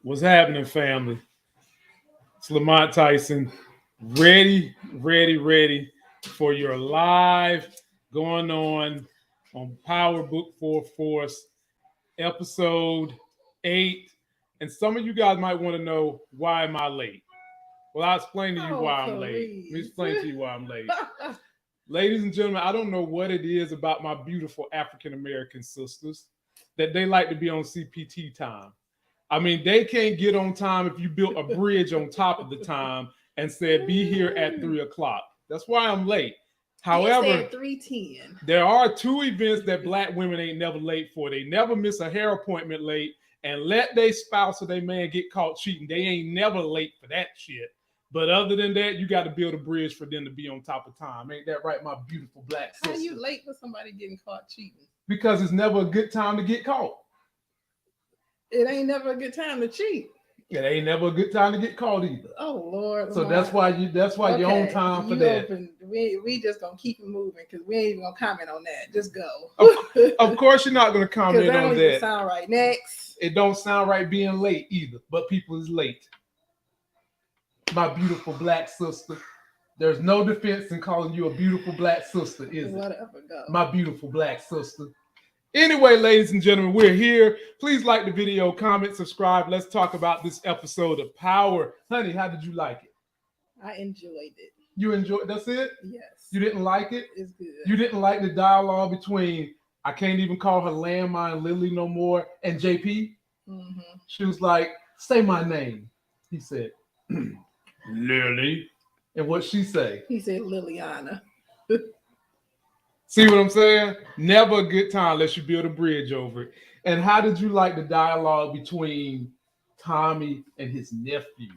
What's happening, family? It's Lamont Tyson, ready for your live going on Power Book 4 Force, episode 8. And some of you guys might want to know, why am I late? Well, I'll explain to you why I'm late. Let me explain to you why I'm late. Ladies and gentlemen, I don't know what it is about my beautiful African-American sisters that they like to be on CPT time. I mean, they can't get on time if you built a bridge on top of the time and said, be here at 3 o'clock. That's why I'm late. However, 3:10. There are 2 events that black women ain't never late for. They never miss a hair appointment late and let their spouse or their man get caught cheating. They ain't never late for that shit. But other than that, you got to build a bridge for them to be on top of time. Ain't that right, my beautiful black sister? How you late for somebody getting caught cheating? Because it's never a good time to get caught. It ain't never a good time to cheat. It ain't never a good time to get caught either. Oh Lord! So that's why you're on time for that. We just gonna keep it moving because we ain't even gonna comment on that. Just go. Of course, you're not gonna comment on that. Don't sound right. Next. It don't sound right being late either. But people is late. My beautiful black sister. There's no defense in calling you a beautiful black sister, is it? Whatever, go. My beautiful black sister. Anyway, ladies and gentlemen, we're here. Please like the video, comment, subscribe. Let's talk about this episode of Power. Honey, how did you like it? I enjoyed it. You enjoyed? That's it? Yes. You didn't like it? It's good. You didn't like the dialogue between, I can't even call her Landmine Lily no more, and JP? Mm-hmm. She was like, say my name. He said, Lily. And what she say? He said Liliana. See what I'm saying? Never a good time unless you build a bridge over it. And how did you like the dialogue between Tommy and his nephew?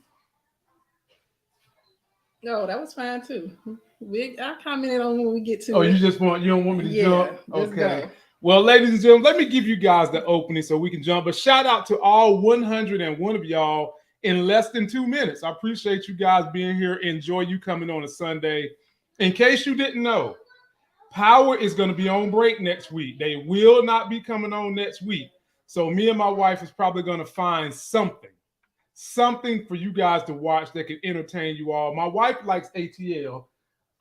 No, that was fine too. I commented on when we get to it. Oh, you don't want me to jump? Okay. Go. Well, ladies and gentlemen, let me give you guys the opening so we can jump. But shout out to all 101 of y'all in less than 2 minutes. I appreciate you guys being here. Enjoy you coming on a Sunday. In case you didn't know, Power is going to be on break next week. They will not be coming on next week. So me and my wife is probably going to find something for you guys to watch that can entertain you all. My wife likes ATL.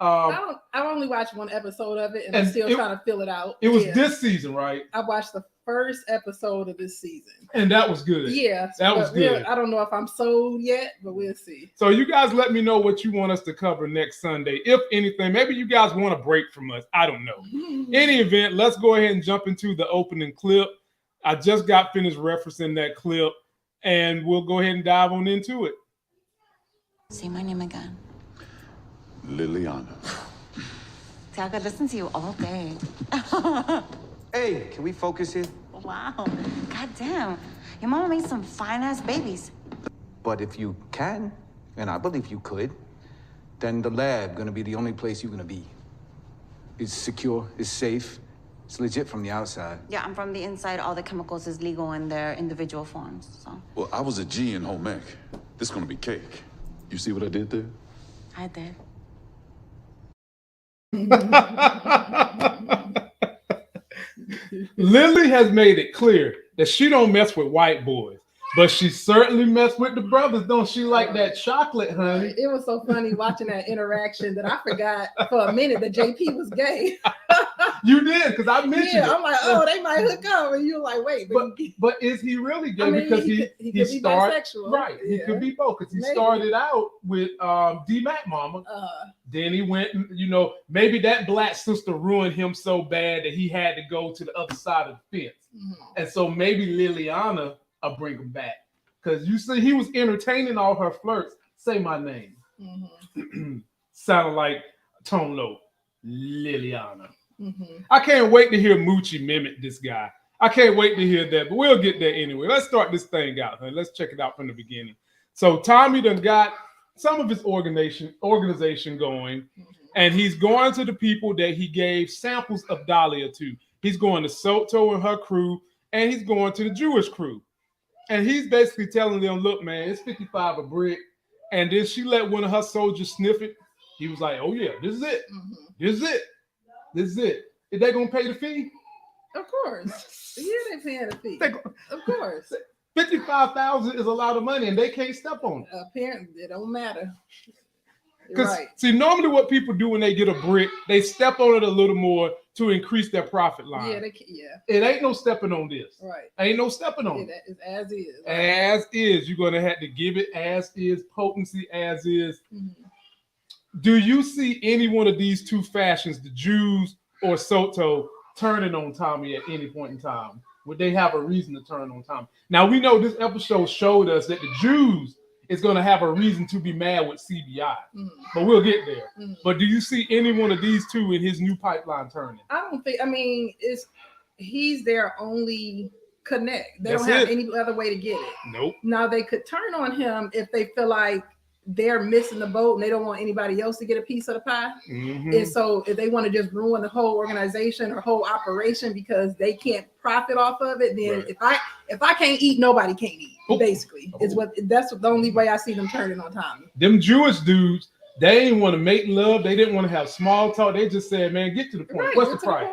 I only watched one episode of it, and I'm still trying to fill it out. It was this season, right? I watched the first episode of this season. And that was good. Yeah. That was good. I don't know if I'm sold yet, but we'll see. So you guys let me know what you want us to cover next Sunday. If anything, maybe you guys want a break from us. I don't know. Any event, let's go ahead and jump into the opening clip. I just got finished referencing that clip, and we'll go ahead and dive on into it. Say my name again. Liliana. See, I could listen to you all day. Hey, can we focus here? Wow. God damn. Your mama made some fine-ass babies. But if you can, and I believe you could, then the lab gonna be the only place you're gonna be. It's secure, it's safe, it's legit from the outside. Yeah, I'm from the inside. All the chemicals is legal in their individual forms, so. Well, I was a G in home ec. This gonna be cake. You see what I did there? I did. Lily has made it clear that she don't mess with white boys, but she certainly messed with the brothers. Don't she like that chocolate, honey? It was so funny watching that interaction that I forgot for a minute that JP was gay. You did, because I mentioned it. I'm like, oh, they might hook up, and you're like, wait, but is he really gay? I mean, because he could be started bisexual, right? Yeah. He could be both, because he Maybe. started out with D-Mac Mama. Then he went, maybe that black sister ruined him so bad that he had to go to the other side of the fence, and so maybe Liliana will bring him back, because you see he was entertaining all her flirts. Say my name. Sounded like tone low, Liliana. I can't wait to hear Moochie mimic this guy. I can't wait to hear that, but we'll get there anyway. Let's start this thing out, honey. Let's check it out from the beginning. So Tommy done got some of his organization going, and he's going to the people that he gave samples of Dahlia to. He's going to Soto and her crew, and he's going to the Jewish crew. And he's basically telling them, look, man, it's 55 a brick. And then she let one of her soldiers sniff it. He was like, oh, yeah, this is it. This is it. This is it. Is they going to pay the fee? Of course. Yeah, they paying the fee. Of course. $55,000 is a lot of money, and they can't step on it. Apparently, it don't matter. Because see, normally what people do when they get a brick, they step on it a little more to increase their profit line. Yeah. It ain't no stepping on this. Right. Ain't no stepping on it. It's as is. Right? As is. You're gonna have to give it as is, potency as is. Do you see any one of these two fashions, the Jews or Soto, turning on Tommy at any point in time? Would they have a reason to turn on Tommy? Now we know this episode showed us that the Jews is going to have a reason to be mad with CBI, but we'll get there. But do you see any one of these two in his new pipeline turning? I don't think. I mean, he's their only connect. They That's don't have it. any other way to get it. Nope. Now they could turn on him if they feel like they're missing the boat and they don't want anybody else to get a piece of the pie. And so if they want to just ruin the whole organization or whole operation because they can't profit off of it, then if I can't eat, nobody can eat. Basically, that's the only way I see them turning on Tommy. Them Jewish dudes, they didn't want to make love. They didn't want to have small talk. They just said, "Man, get to the point. What's the price?"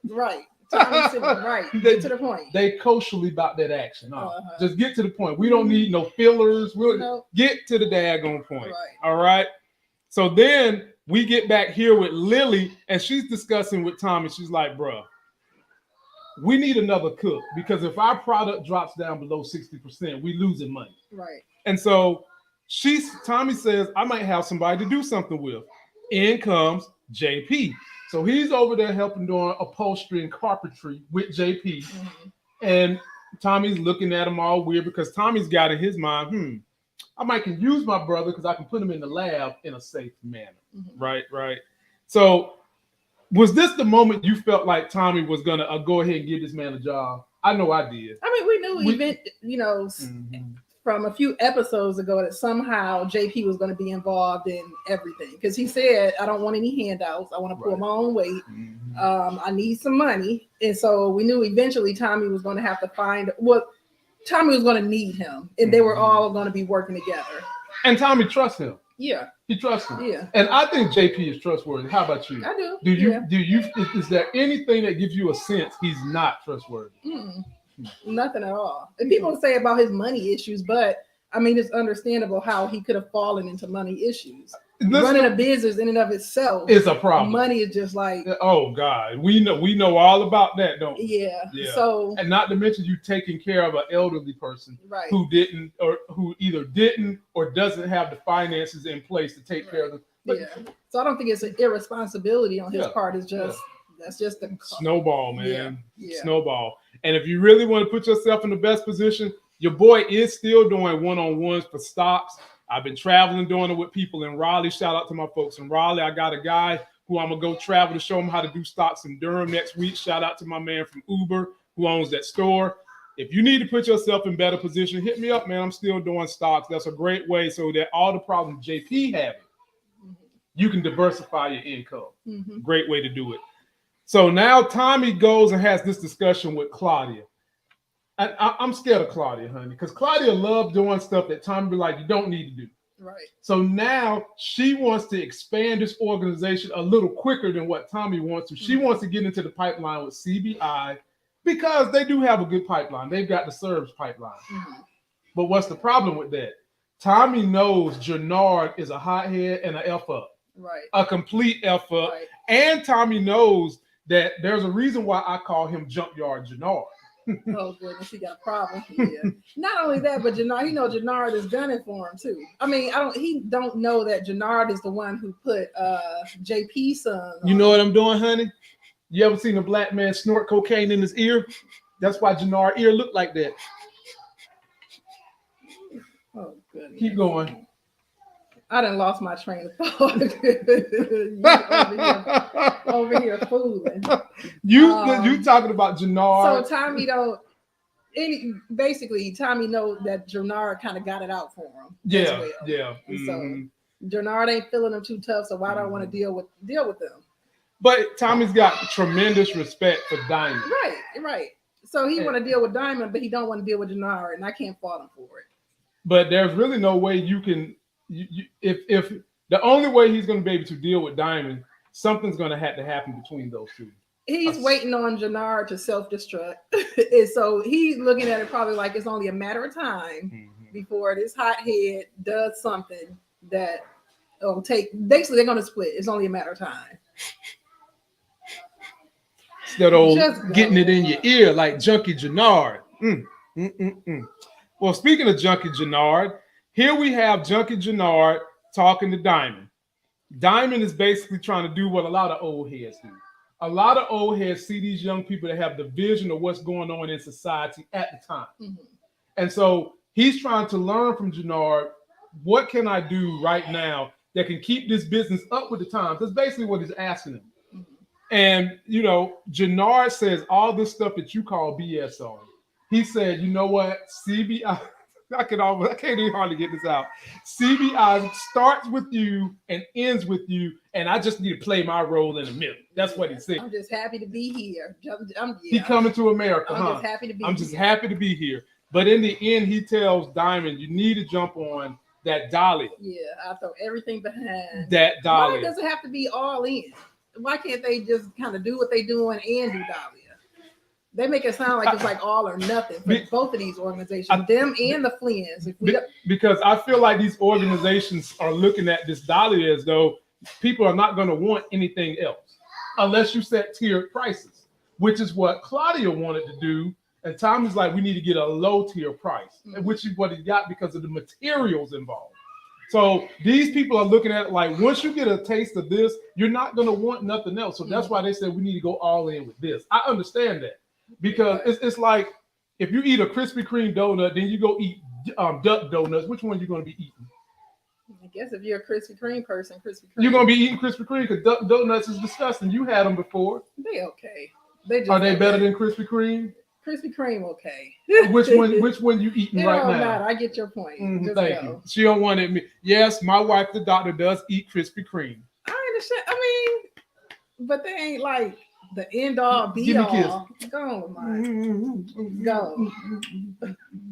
Right. Right. Get to the point. They kosherly about that action. Just get to the point. We don't need no fillers. We'll get to the daggone point. Right. All right. So then we get back here with Lily, and she's discussing with Tommy. She's like, "Bruh, we need another cook because if our product drops down below 60%, we losing money." Right. And so Tommy says, "I might have somebody to do something with." In comes JP. So he's over there helping doing upholstery and carpentry with JP. And Tommy's looking at him all weird because Tommy's got in his mind, I might can use my brother because I can put him in the lab in a safe manner. Right. So was this the moment you felt like Tommy was going to go ahead and give this man a job? I know I did. I mean, we knew, from a few episodes ago that somehow JP was going to be involved in everything because he said, "I don't want any handouts. I want to pull my own weight. I need some money." And so we knew eventually Tommy was going to have to Tommy was going to need him, and they were all going to be working together. And Tommy trusts him. Yeah, he trusts him. Yeah, and I think JP is trustworthy. How about you? I do. Do you? Is there anything that gives you a sense he's not trustworthy? Nothing at all. And people say about his money issues, but I mean, it's understandable how he could have fallen into money issues. Running a business in and of itself is a problem. Money is just like, oh God, we know all about that, don't we? Yeah. So, and not to mention you taking care of an elderly person who either didn't or doesn't have the finances in place to take care of them. But, so I don't think it's an irresponsibility on his part. It's just that's just the snowball, man. Snowball. And if you really want to put yourself in the best position, your boy is still doing one-on-ones for stocks. I've been traveling doing it with people in Raleigh. Shout out to my folks in Raleigh. I got a guy who I'm going to go travel to show him how to do stocks in Durham next week. Shout out to my man from Uber who owns that store. If you need to put yourself in better position, hit me up, man. I'm still doing stocks. That's a great way so that all the problems JP having, you can diversify your income. Great way to do it. So now Tommy goes and has this discussion with Claudia. And I'm scared of Claudia, honey, because Claudia loved doing stuff that Tommy be like, you don't need to do. Right. So now she wants to expand this organization a little quicker than what Tommy wants to. She wants to get into the pipeline with CBI because they do have a good pipeline. They've got the Serbs pipeline. But what's the problem with that? Tommy knows Gennard is a hothead and an F up. Right. A complete F up. Right. And Tommy knows that there's a reason why I call him Junkard Gennard. Oh goodness, he got a problem. Yeah. Not only that, but Gennard, he knows Gennard is gunning for him too. I mean, he don't know that Gennard is the one who put JP's son. You know what I'm doing, honey? You ever seen a black man snort cocaine in his ear? That's why Gennard's ear looked like that. Oh goodness. Keep going. I done lost my train of thought. over here fooling. You talking about Gennard? So Tommy basically Tommy knows that Gennard kind of got it out for him. Yeah. So Gennard ain't feeling them too tough, so why do I want to deal with them? But Tommy's got tremendous respect for Diamond. Right. So he want to deal with Diamond, but he don't want to deal with Gennard, and I can't fault him for it. But there's really no way you can. If the only way he's going to be able to deal with Diamond, something's going to have to happen between those two. He's waiting on Gennard to self-destruct. And so he's looking at it probably like it's only a matter of time before this hothead does something that basically they're going to split. It's only a matter of time. Instead of getting it in your ear like Junkard Gennard. Well, speaking of Junkard Gennard, here we have Junkard Gennard talking to Diamond. Diamond is basically trying to do what a lot of old heads do. A lot of old heads see these young people that have the vision of what's going on in society at the time. And so he's trying to learn from Gennard, what can I do right now that can keep this business up with the times? That's basically what he's asking him. And, you know, Gennard says all this stuff that you call BS on. He said, you know what, CBI, I can't even hardly get this out. CBI starts with you and ends with you, and I just need to play my role in the middle. That's what he said. I'm just happy to be here. He coming to America, I'm just happy to be I'm just happy to be here. But in the end, he tells Diamond, you need to jump on that Dahlia. Yeah, I throw everything behind. That Dahlia. Why does it have to be all in? Why can't they just kind of do what they doing and do Dahlia? They make it sound like it's like all or nothing for both of these organizations, them and the Flynn's. Because I feel like these organizations are looking at this Dahlia as though people are not going to want anything else unless you set tiered prices, which is what Claudia wanted to do. And Tommy's like, we need to get a low tier price, which is what he got because of the materials involved. So these people are looking at it like, once you get a taste of this, you're not going to want nothing else. So that's why they said we need to go all in with this. I understand that. Because it's like if you eat a Krispy Kreme donut, then you go eat duck donuts. Which one are you going to be eating? I guess if you're a Krispy Kreme person, Krispy Kreme. You're going to be eating Krispy Kreme because duck donuts is disgusting. You had them before. They okay. Are they better than Krispy Kreme? Krispy Kreme okay. Which one you eating right now? Matter. I get your point. Thank you. She don't want it. Yes, my wife, the doctor, does eat Krispy Kreme. I understand. I mean, but they ain't like the end all be all. Go, Mike.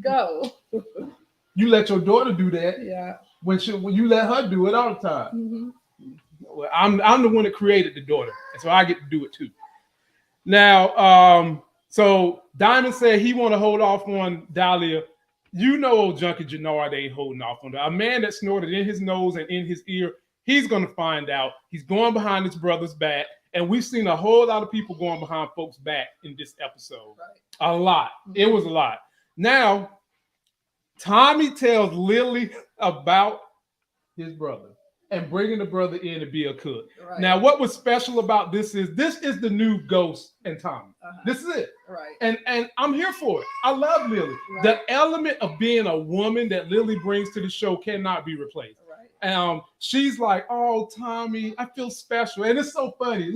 Go. You let your daughter do that. Yeah. When you let her do it all the time. Well, I'm the one that created the daughter, and so I get to do it too. Now, so Diamond said he want to hold off on Dahlia. You know, Junkard Gennard ain't holding off on that. A man that snorted in his nose and in his ear, he's gonna find out. He's going behind his brother's back. And we've seen a whole lot of people going behind folks' back in this episode. Right. A lot. It was a lot. Now, Tommy tells Lily about his brother and bringing the brother in to be a cook. Right. Now, what was special about this is the new Ghost and Tommy. This is it. Right. And I'm here for it. I love Lily. Right. The element of being a woman that Lily brings to the show cannot be replaced. She's like, oh, Tommy, I feel special. And it's so funny.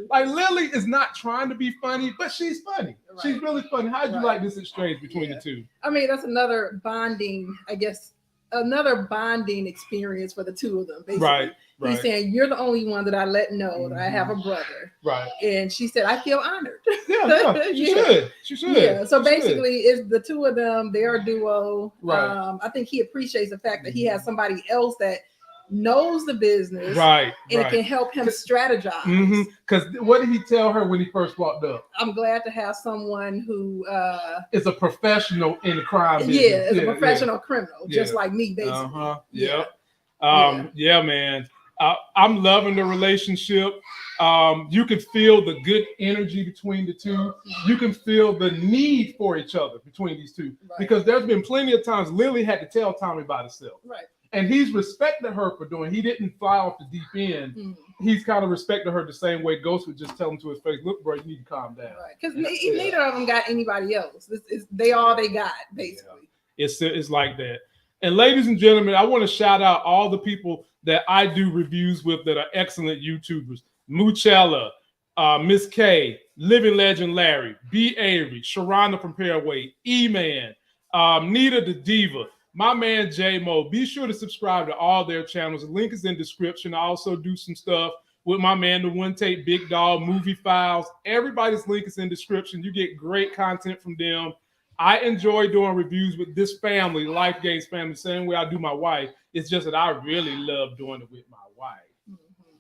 Like, Lily is not trying to be funny, but she's funny. Right. She's really funny. How'd you like this exchange between the two? I mean, that's another bonding, I guess, experience for the two of them. Basically. Right. He's saying, you're the only one that I let know that I have a brother. Right. And she said, I feel honored. Yeah, she should. Yeah. So basically, it's the two of them, they're a duo. Right. I think he appreciates the fact that he has somebody else that knows the business, right, and can help him strategize. Because what did he tell her when he first walked up? I'm glad to have someone who is a professional in the crime business. Yeah, is a professional criminal, just like me, basically. Yeah, man. I'm loving the relationship. You can feel the good energy between the two. You can feel the need for each other between these two. Right. Because there's been plenty of times Lily had to tell Tommy about herself. Right. And he's respected her for doing. He didn't fly off the deep end. He's kind of respected her the same way Ghost would just tell him to his face, "Look, bro, you need to calm down." Right, because neither of them got anybody else. They all they got, basically. Yeah. It's like that. And ladies and gentlemen, I want to shout out all the people that I do reviews with that are excellent YouTubers: Moochella, Miss K, Living Legend Larry, B. Avery, Sharana from Paraway, E-Man, Nita the Diva. My man J-Mo. Be sure to subscribe to all their channels. The link is in description. I also do some stuff with my man, the One Tape Big Dog, Movie Files. Everybody's link is in description. You get great content from them. I enjoy doing reviews with this family, Life Games family, the same way I do my wife. It's just that I really love doing it with my wife.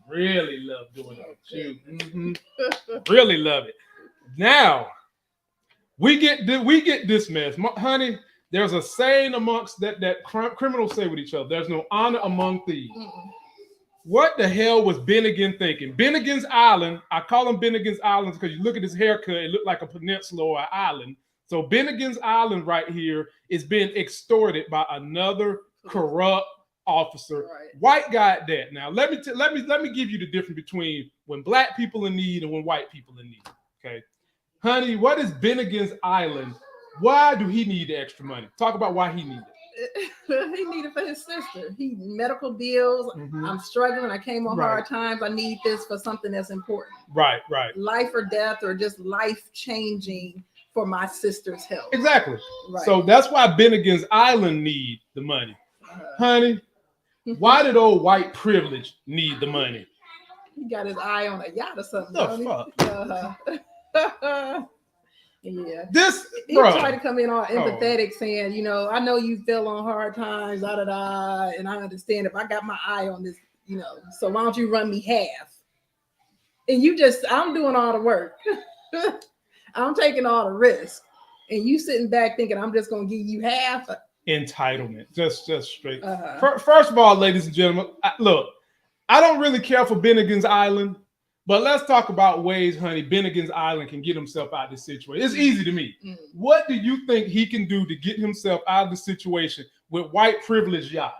Really love doing it with you. Mm-hmm. Really love it. Now we get this mess, honey. There's a saying amongst that criminals say with each other. There's no honor among thieves. What the hell was Bennigan thinking? Bennigan's Island, I call him Bennigan's Island because you look at his haircut, it looked like a peninsula or an island. So Bennigan's Island right here is being extorted by another corrupt officer. Right. White guy at that. Now let me give you the difference between when black people in need and when white people in need. Okay, honey, what is Bennigan's Island? Why do he need the extra money? Talk about why he needed it. He needed for his sister. He medical bills. I'm struggling. I came on hard times. I need this for something that's important. Right. Life or death, or just life changing for my sister's health. Exactly. Right. So that's why Bennigan's Island need the money. Honey, why did old white privilege need the money? He got his eye on a yacht or something. The fuck? Yeah. He bro. tried to come in all empathetic, saying, you know, I know you fell on hard times, and I understand if I got my eye on this, you know, so why don't you run me half? And I'm doing all the work. I'm taking all the risk. And you sitting back thinking I'm just gonna give you half. Entitlement. Just straight. First of all, ladies and gentlemen, look, I don't really care for Bennigan's Island. But let's talk about ways, honey, Bennigan's Island can get himself out of this situation. It's easy to me. What do you think he can do to get himself out of the situation with white privilege yacht?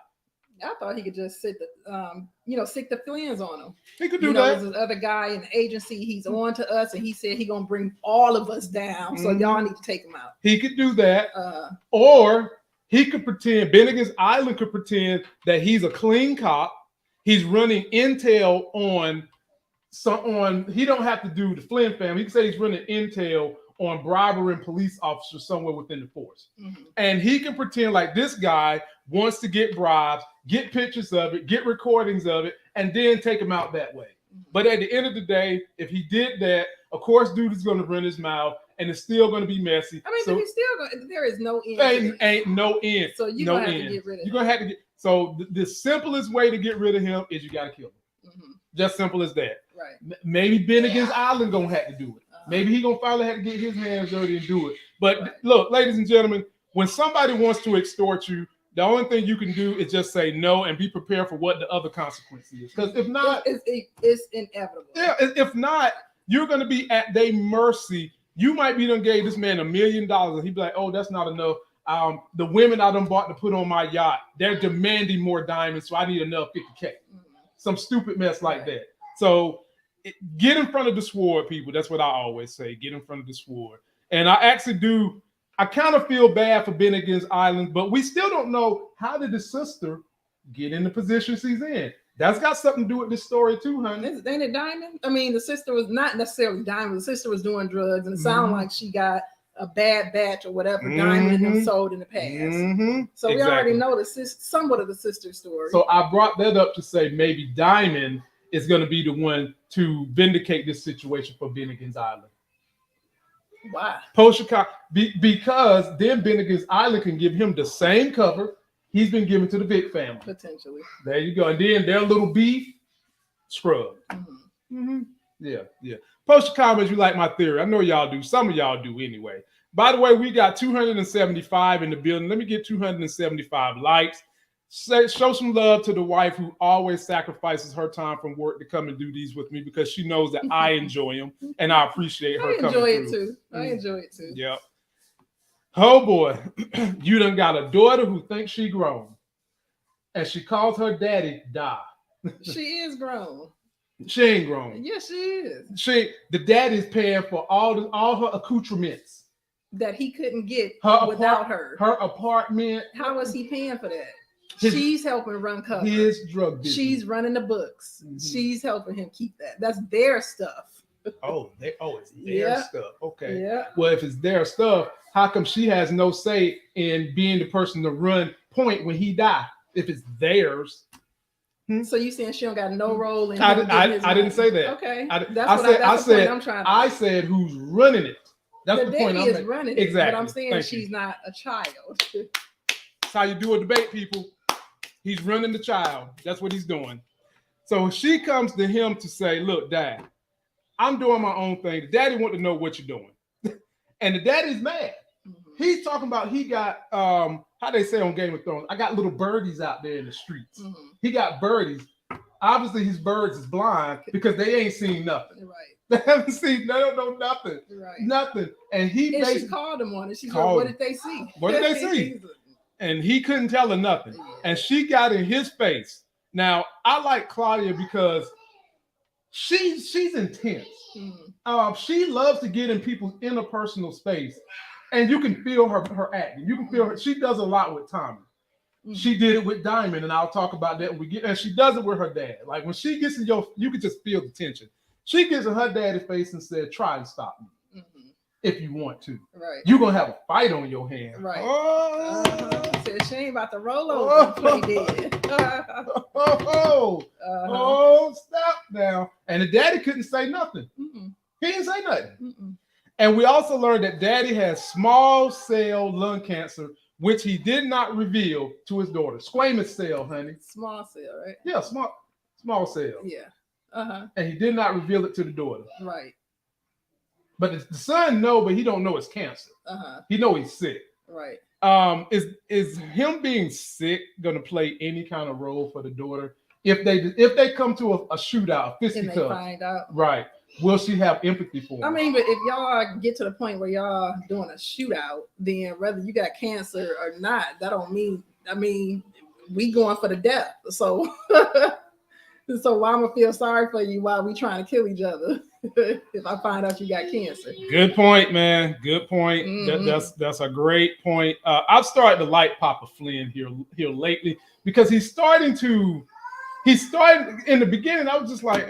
I thought he could just sick the Flynn's on him. He could do that. There's this other guy in the agency. He's on to us, and he said he's gonna bring all of us down. So y'all need to take him out. He could do that, or he could pretend. Bennigan's Island could pretend that he's a clean cop. He's running intel on. He don't have to do the Flynn family. He can say he's running intel on bribery and police officers somewhere within the force. And he can pretend like this guy wants to get bribes, get pictures of it, get recordings of it, and then take him out that way. But at the end of the day, if he did that, of course, dude is going to run his mouth, and it's still going to be messy. I mean, but there is no end. Ain't no end. So you're going to have to get rid of him. You're going to have to get. So the simplest way to get rid of him is you got to kill him. Just simple as that. Right. Maybe Bennigan's Island gonna have to do it. Maybe he gonna finally have to get his hands dirty and do it. But look, ladies and gentlemen, when somebody wants to extort you, the only thing you can do is just say no and be prepared for what the other consequence is. Because if not, it's inevitable. Yeah. If not, you're gonna be at their mercy. You might be done gave this man $1 million, and he'd be like, "Oh, that's not enough. The women I done bought to put on my yacht, they're demanding more diamonds, so I need another 50K." Some stupid mess like that. So get in front of the sword, people. That's what I always say. Get in front of the sword. And I kind of feel bad for Bennigan's Island, but we still don't know how did the sister get in the position she's in. That's got something to do with this story too, honey. Ain't it Diamond? I mean, the sister was not necessarily Diamond. The sister was doing drugs, and it sounded like she got a bad batch or whatever Diamond and sold in the past. So we already know somewhat of the sister story. So I brought that up to say maybe Diamond is going to be the one to vindicate this situation for Bennigan's Island. Why? Post-Chicago, because then Bennigan's Island can give him the same cover he's been given to the Vick family. Potentially. There you go. And then their little beef, scrub. Yeah. Post your comments, you like my theory. I know y'all do. Some of y'all do anyway. By the way, we got 275 in the building. Let me get 275 likes. Show some love to the wife who always sacrifices her time from work to come and do these with me because she knows that I enjoy them and I appreciate her coming through. I enjoy it too. Yep. Oh boy, you done got a daughter who thinks she grown and she calls her daddy Da. She is grown. She ain't grown. Yes, she is. The daddy's paying for all her accoutrements that he couldn't get without her. Her apartment. How was he paying for that? She's helping run cover. His drug business. She's running the books. She's helping him keep that. That's their stuff. It's their stuff. Okay. Yeah. Well, if it's their stuff, how come she has no say in being the person to run point when he died? If it's theirs. So you saying she don't got no role in? I didn't say that. Okay. I said who's running it. That's the point I'm making. Running exactly. But I'm saying she's not a child. That's how you do a debate, people. He's running the child. That's what he's doing. So she comes to him to say, look, Dad, I'm doing my own thing. The daddy want to know what you're doing. And the daddy's mad. He's talking about he got, how they say on Game of Thrones, I got little birdies out there in the streets. He got birdies. Obviously, his birds is blind because they ain't seen nothing. Right. They haven't seen, they don't know nothing. Right. Nothing. And he she called him on it. She said, what did they see? What did they see? And he couldn't tell her nothing. Yeah. And she got in his face. Now, I like Claudia because she's intense. She loves to get in people's interpersonal space. And you can feel her acting. You can feel her. She does a lot with Tommy. She did it with Diamond, and I'll talk about that when we get. And she does it with her dad. Like when she gets in you can just feel the tension. She gets in her daddy's face and said, "Try and stop me if you want to. Right? You're gonna have a fight on your hands." Right. Oh, said she ain't about to roll over and play dead. Stop now! And the daddy couldn't say nothing. He didn't say nothing. And we also learned that Daddy has small cell lung cancer, which he did not reveal to his daughter. Squamous cell, honey. Small cell, right? Yeah, small cell. Yeah. And he did not reveal it to the daughter. Right. But the son know, but he don't know it's cancer. He know he's sick. Right. Is him being sick gonna play any kind of role for the daughter if they come to a shootout, a fisticuff? And they find out. Right. Will she have empathy for him? I mean, but if y'all get to the point where y'all doing a shootout, then whether you got cancer or not, that don't mean. I mean, we going for the death. So, so why I'm gonna feel sorry for you while we trying to kill each other if I find out you got cancer? Good point, man. Good point. That's a great point. I've started to like Papa Flynn here lately because he's starting in the beginning. I was just like,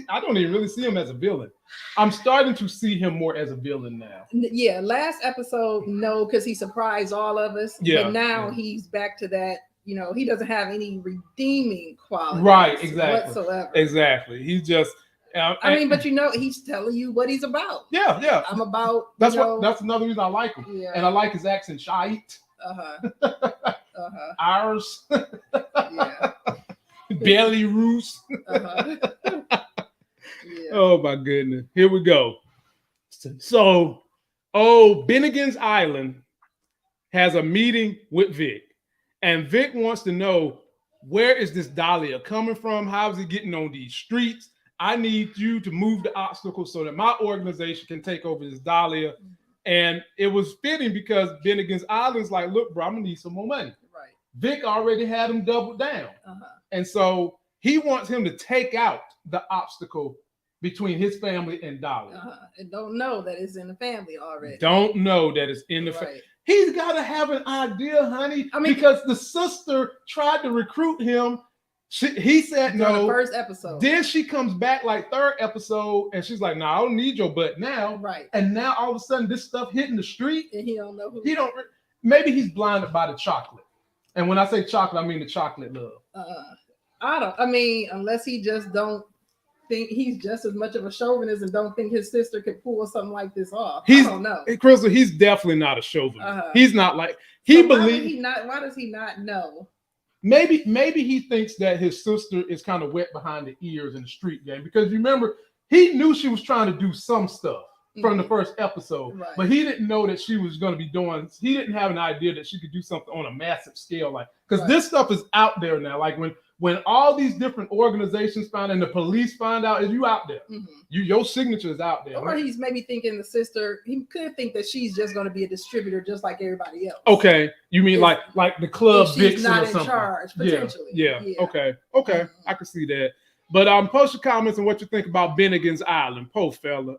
I don't even really see him as a villain. I'm starting to see him more as a villain now. Yeah, last episode, no, because he surprised all of us. Yeah. But now he's back to that, he doesn't have any redeeming qualities. Right, exactly. Whatsoever. Exactly. He's just but he's telling you what he's about. Yeah. I'm about that's another reason I like him. Yeah. And I like his accent, shite. Ours. Yeah. Belly roos. Oh my goodness. Here we go. So, Bennigan's Island has a meeting with Vic. And Vic wants to know, where is this Dahlia coming from? How is he getting on these streets? I need you to move the obstacles so that my organization can take over this Dahlia. And it was fitting because Bennigan's Island's like, look, bro, I'm gonna need some more money. Right. Vic already had him doubled down. And so he wants him to take out the obstacle between his family and Dahlia. And don't know that it's in the family already. Don't know that it's in the family. He's got to have an idea, honey. I mean, because the sister tried to recruit him. He said no. The first episode. Then she comes back like third episode, and she's like, "No, I don't need your butt now." Right. And now all of a sudden, this stuff hitting the street, and he don't know who. He don't. Maybe he's blinded by the chocolate. And when I say chocolate, I mean the chocolate love. I mean, unless he just don't think he's just as much of a chauvinist and don't think his sister could pull something like this off. I don't know. Crystal, he's definitely not a chauvinist. He's not like believes. Why does he not know? Maybe he thinks that his sister is kind of wet behind the ears in the street game, because remember, he knew she was trying to do some stuff from the first episode, but he didn't know that she was going to be doing. He didn't have an idea that she could do something on a massive scale, like, because this stuff is out there now. Like when all these different organizations found and the police find out, is you out there. Your signature is out there. Or he's maybe thinking the sister, he could think that she's just going to be a distributor just like everybody else. Okay. You mean like the club She's not or something. In charge, potentially. Yeah. Okay. I can see that. But post your comments on what you think about Bennigan's Island. Post, fella.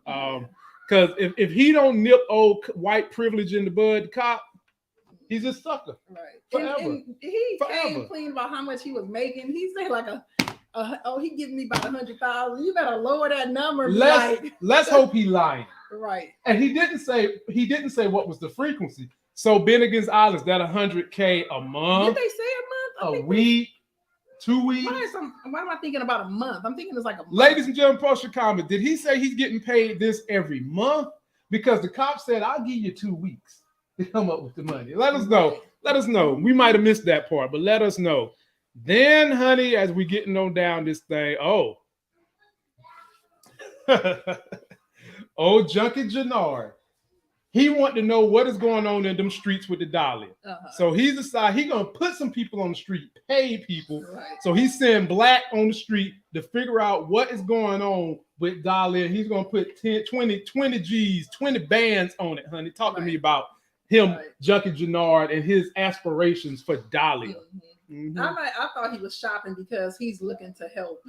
Because if he don't nip old white privilege in the bud, the cop, he's a sucker. Right. Forever. And he came clean about how much he was making. He said like he giving me about 100,000. You better lower that number. Let's hope he lying. Right. And he didn't say what was the frequency. So Bennigan's Island, is that 100K a month? Did they say a month? A week? 2 weeks? Why am I thinking about a month? I'm thinking it's like a month. Ladies and gentlemen, post your comment. Did he say he's getting paid this every month? Because the cop said, I'll give you 2 weeks to come up with the money. Let us know. Let us know. We might have missed that part, but let us know. Then, honey, as we getting on down this thing, oh, Junkard Gennard. He want to know what is going on in them streets with the Dahlia. So he's decided he's gonna put some people on the street, pay people. Right. So he's sending Black on the street to figure out what is going on with Dahlia. He's gonna put 10, 20 G's, 20 bands on it, honey. Talk to me about him, Junkard Gennard, and his aspirations for Dahlia. I thought he was shopping because he's looking to help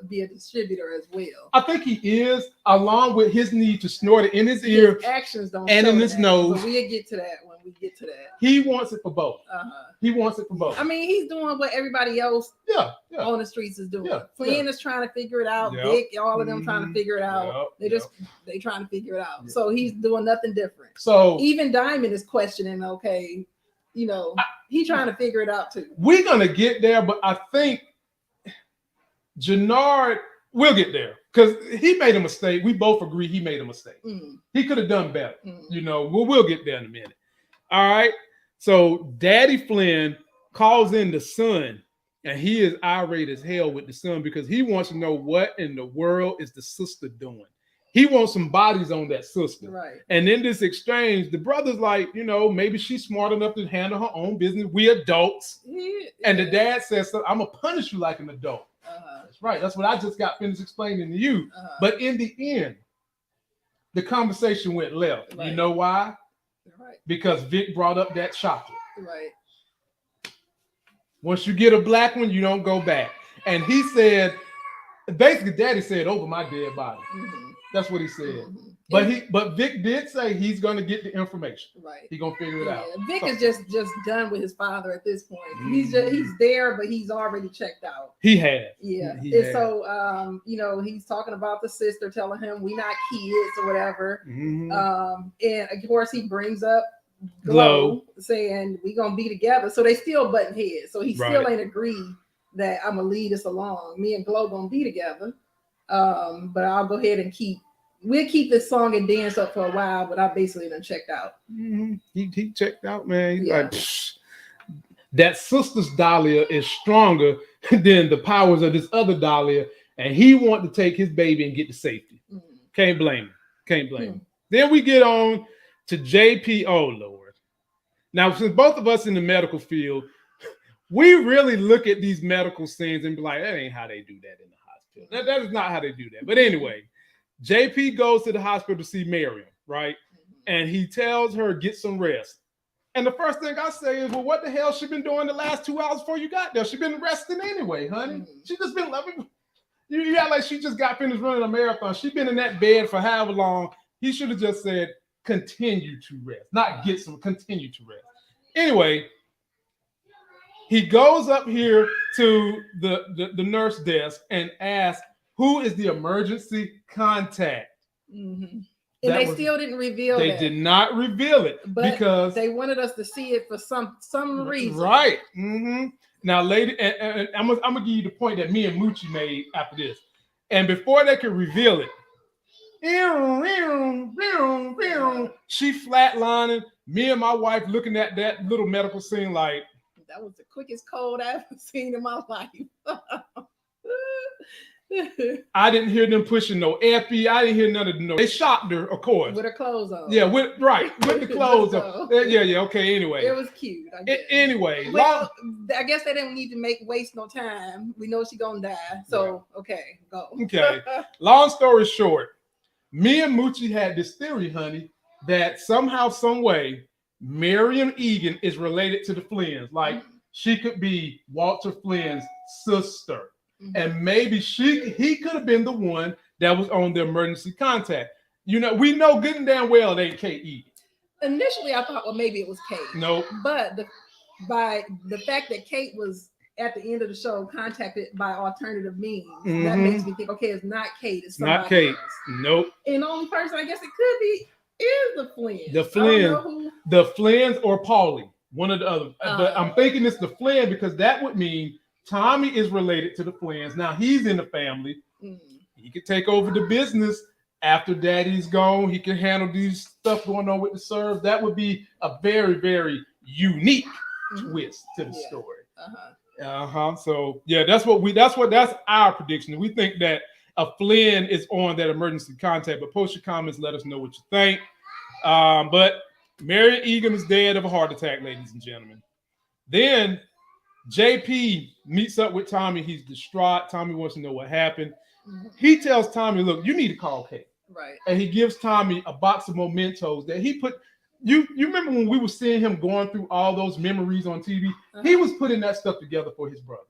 be a distributor as well. I think he is, along with his need to snort it in his ear. His actions don't and show in his that, nose. but we'll get to that when we get to that. He wants it for both. He wants it for both. I mean, he's doing what everybody else on the streets is doing. Flynn is trying to figure it out. Vic, all of them trying to figure it out. They trying to figure it out. So he's doing nothing different. So even Diamond is questioning, okay, you know, he's trying to figure it out too. We're gonna get there, but I think Gennard will get there because he made a mistake. We both agree he made a mistake. He could have done better. You know, we'll get there in a minute. All right. So Daddy Flynn calls in the son, and he is irate as hell with the son because he wants to know what in the world is the sister doing. He wants some bodies on that sister. Right. And in this exchange, the brother's like, you know, maybe she's smart enough to handle her own business. We adults. And the dad says, I'm going to punish you like an adult. That's right. That's what I just got finished explaining to you. But in the end, the conversation went left. You know why? Because Vic brought up that chocolate. Once you get a Black one, you don't go back. And he said, basically, Daddy said, over my dead body. That's what he said. But Vic did say he's gonna get the information. He's gonna figure it out. Vic is just done with his father at this point. He's there, but he's already checked out. He had. So you know, he's talking about the sister telling him we not kids or whatever. And of course he brings up Glow saying we gonna be together. So they still button heads. So he still ain't agreed that I'm gonna lead us along. Me and Glow gonna be together. But I'll go ahead and we'll keep this song and dance up for a while, but I basically done checked out. He checked out, man. He's like, that sister's Dahlia is stronger than the powers of this other Dahlia, and he want to take his baby and get to safety. Can't blame him. Then we get on to JP. Oh, Lord. Now, since both of us in the medical field, we really look at these medical scenes and be like, that ain't how they do that in the hospital. That is not how they do that. But anyway, JP goes to the hospital to see Miriam, right? And he tells her, get some rest. And the first thing I say is, well, what the hell she been doing the last 2 hours before you got there? She been resting anyway, honey. She just been loving. You act like she just got finished running a marathon. She been in that bed for however long. He should have just said, continue to rest, not get some, continue to rest. Anyway, he goes up here to the nurse desk and asks, who is the emergency contact? And they still didn't reveal it. They did not reveal it because they wanted us to see it for some reason. Right. Now, lady, and I'm gonna give you the point that me and Moochie made after this. And before they could reveal it, she flatlining. Me and my wife looking at that little medical scene like, that was the quickest cold I've ever seen in my life. I didn't hear them pushing no epi. I didn't hear none of them. They shocked her, of course. With her clothes on. Yeah, with the clothes on. Yeah, okay, anyway. It was cute. Anyway. Well, I guess they didn't need to waste no time. We know she's going to die. So, okay, go. Okay. Long story short, me and Moochie had this theory, honey, that somehow, some way, Miriam Egan is related to the Flynns. Like, she could be Walter Flynn's sister. And maybe he could have been the one that was on the emergency contact. You know, we know good and damn well it ain't Kate Egan. Initially, I thought, well, maybe it was Kate. Nope. But by the fact that Kate was at the end of the show contacted by alternative means, that makes me think, okay, it's not Kate. It's somebody not Kate. else. Nope. And the only person I guess it could be is the Flynn. The Flynn. The Flynns or Paulie. One or the other. But I'm thinking it's the Flynn because that would mean Tommy is related to the Flynns. Now he's in the family. He could take over the business after Daddy's gone. He can handle these stuff going on with the serves. That would be a very, very unique twist to the story. So yeah, that's our prediction. We think that a Flynn is on that emergency contact, but post your comments, let us know what you think. But Mary Egan is dead of a heart attack, ladies and gentlemen. Then JP meets up with Tommy. He's distraught. Tommy wants to know what happened. He tells Tommy, look, you need to call Kate. Right. And he gives Tommy a box of mementos that he put. You remember when we were seeing him going through all those memories on TV? He was putting that stuff together for his brother.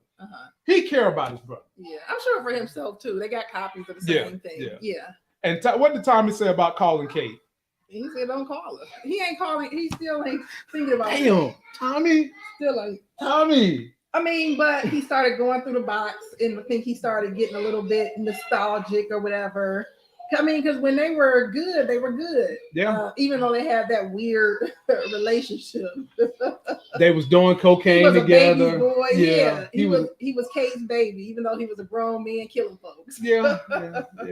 He cared about his brother. Yeah, I'm sure for himself too. They got copies of the same thing. Yeah. And what did Tommy say about calling Kate? He said, "Don't call her." He ain't calling. He still ain't thinking about. Damn, Tommy. Still ain't. Tommy. I mean, but he started going through the box, and I think he started getting a little bit nostalgic or whatever. I mean, because when they were good, they were good. Yeah. Even though they had that weird relationship. They was doing cocaine he was together. A baby boy. Yeah. He was Kate's baby, even though he was a grown man killing folks. Yeah.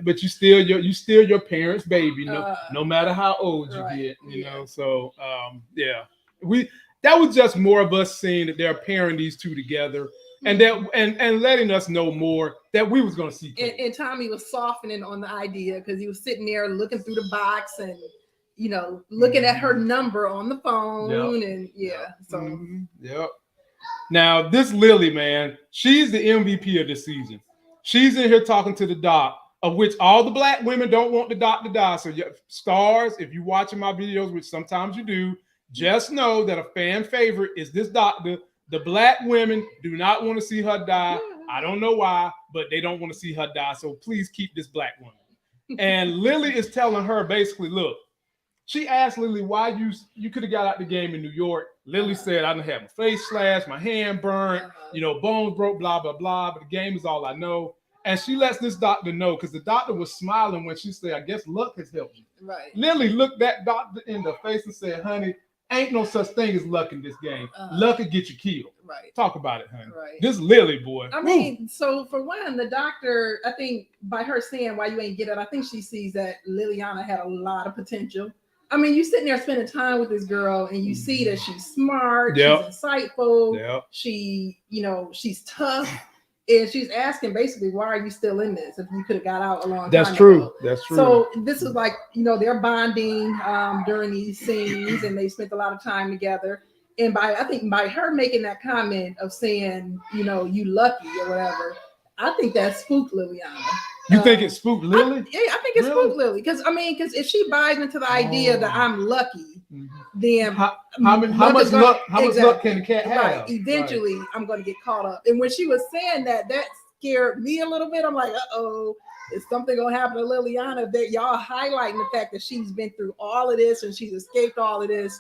But you still your parents' baby, no matter how old you get, you know. So that was just more of us seeing that they're pairing these two together. And that and letting us know more that we was gonna see. And Tommy was softening on the idea because he was sitting there looking through the box and looking at her number on the phone Now this Lily, man, she's the MVP of this season. She's in here talking to the doc, of which all the black women don't want the doc to die. So stars, if you're watching my videos, which sometimes you do, just know that a fan favorite is this doctor. The black women do not want to see her die. I don't know why, but they don't want to see her die. So please keep this black woman. And Lily is telling her basically, look, she asked Lily why you could have got out the game in New York. Lily said, I done had my face slashed, my hand burned, bones broke, blah, blah, blah. But the game is all I know. And she lets this doctor know because the doctor was smiling when she said, I guess luck has helped you. Right. Lily looked that doctor in the face and said, honey, ain't no such thing as luck in this game. Luck could get you killed. Right. Talk about it, honey. Right. This Lily boy. I mean, so for one, the doctor, I think by her saying why you ain't get it, I think she sees that Liliana had a lot of potential. I mean, you sitting there spending time with this girl and you see that she's smart, she's insightful, she, she's tough. And she's asking basically, why are you still in this if you could have got out a long time ago? That's true. So this is like, they're bonding during these scenes and they spent a lot of time together. And I think by her making that comment of saying, you lucky or whatever, I think that spooked Liliana. You think it spooked Lily? I think it spooked Lily. Because if she buys into the idea that I'm lucky, then how much luck can the cat have? Right. Eventually, I'm going to get caught up. And when she was saying that scared me a little bit. I'm like, is something going to happen to Liliana? That y'all highlighting the fact that she's been through all of this and she's escaped all of this.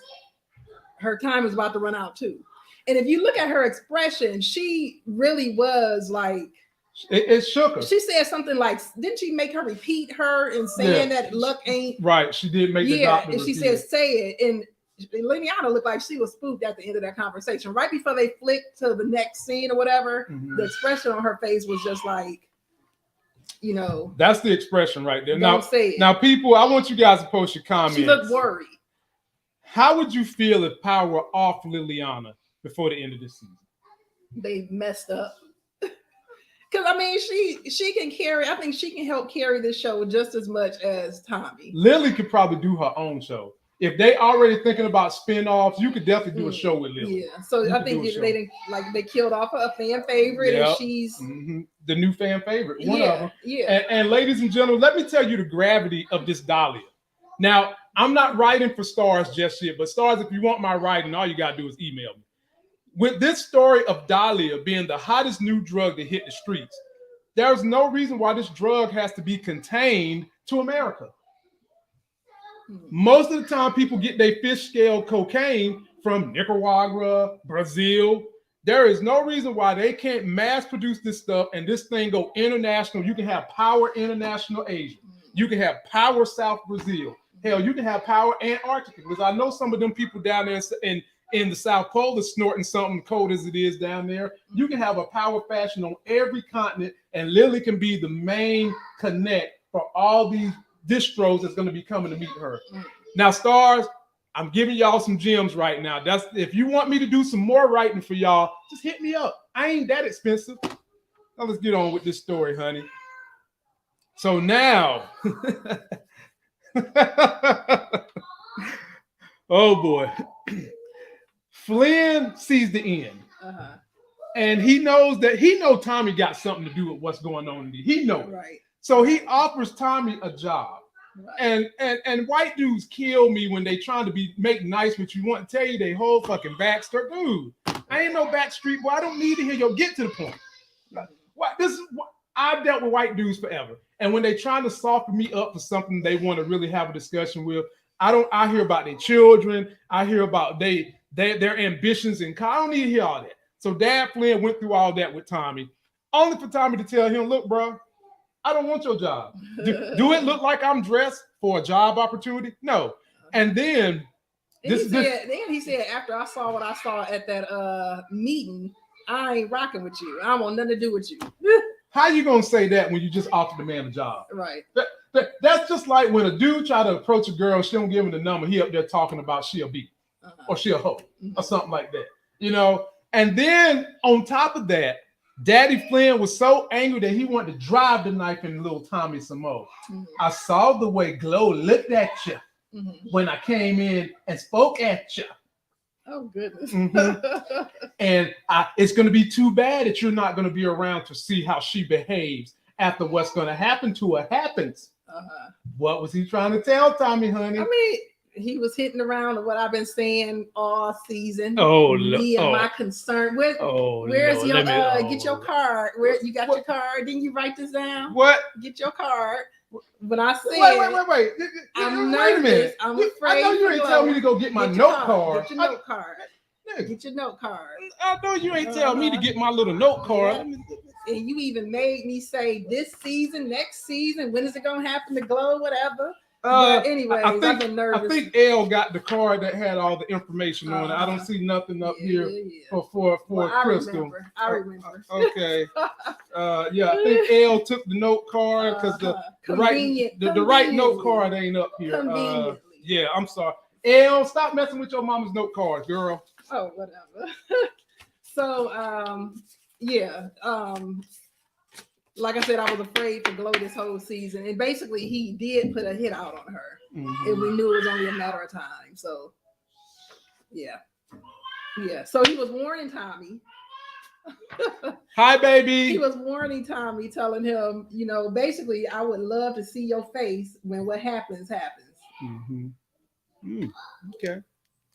Her time is about to run out too. And if you look at her expression, she really was like, it shook her. She said something like, didn't she make her repeat her and saying that luck ain't right? She did make the doctor and she said say it. And Liliana looked like she was spooked at the end of that conversation. Right before they flicked to the next scene or whatever, the expression on her face was just like, that's the expression right there. Don't say it. Now, people, I want you guys to post your comments. She looked worried. How would you feel if power were off Liliana before the end of this season? They messed up. Because I mean, she can carry. I think she can help carry this show just as much as Tommy. Lily could probably do her own show. If they already thinking about spin-offs, you could definitely do a show with Lily. Yeah. So I think they didn't they killed off a fan favorite, and she's the new fan favorite. One of them. Yeah. And ladies and gentlemen, let me tell you the gravity of this Dahlia. Now, I'm not writing for Stars just yet, but Stars, if you want my writing, all you gotta do is email me. With this story of Dahlia being the hottest new drug to hit the streets, there's no reason why this drug has to be contained to America. Most of the time, people get their fish scale cocaine from Nicaragua, Brazil. There is no reason why they can't mass produce this stuff and this thing go international. You can have Power International Asia. You can have Power South Brazil. Hell, you can have Power Antarctica, because I know some of them people down there in the South Pole is snorting something cold as it is down there. You can have a Power fashion on every continent, and Lily can be the main connect for all these distros that's going to be coming to meet her. Now, Stars, I'm giving y'all some gems right now. That's if you want me to do some more writing for y'all, just hit me up. I ain't that expensive. Now let's get on with this story, honey. So now, oh boy, Flynn sees the end, and he knows Tommy got something to do with what's going on. He knows, right? So he offers Tommy a job. Right. And white dudes kill me when they trying to make nice with you. Want to tell you they whole fucking backstory, dude. I ain't no backstreet boy. I don't need to hear your get to the point. What this is what I've dealt with white dudes forever, and when they trying to soften me up for something they want to really have a discussion with, I hear about their children. I hear about their ambitions, and I don't need to hear all that. So Dad Flynn went through all that with Tommy, only for Tommy to tell him, "Look, bro, I don't want your job. Do it look like I'm dressed for a job opportunity? No." And then he said, after I saw what I saw at that meeting, I ain't rocking with you. I don't want nothing to do with you. How you gonna say that when you just offered the man a job? Right. That's just like when a dude try to approach a girl, she don't give him the number. He up there talking about she a B or she a hoe or something like that, you know. And then on top of that, Daddy Flynn was so angry that he wanted to drive the knife in little Tommy some more. I saw the way Glow looked at you when I came in and spoke at you. Oh, goodness. And it's going to be too bad that you're not going to be around to see how she behaves after what's going to happen to her happens. What was he trying to tell Tommy, honey? I mean, he was hitting around on what I've been saying all season. My concern. Where's your get your card? Where you got your card? Didn't you write this down? What? Get your card. When I said, wait. I'm nervous. I'm afraid. I know you ain't tell me to go get my note card. Get your note card. Get your note card. I know you ain't tell me to get my little note card. Yeah. And you even made me say this season, next season, when is it gonna happen to Glow, whatever. But anyways, I've been nervous. I think Elle got the card that had all the information on it. I don't see nothing up here for Crystal. I remember. Okay. I think Elle took the note card because the right note card ain't up here. I'm sorry. Elle, stop messing with your mama's note cards, girl. Oh, whatever. So like I said, I was afraid to Glow this whole season. And basically, he did put a hit out on her. And we knew it was only a matter of time. So, yeah. So he was warning Tommy. Hi, baby. He was warning Tommy, telling him, basically, I would love to see your face when what happens. Okay.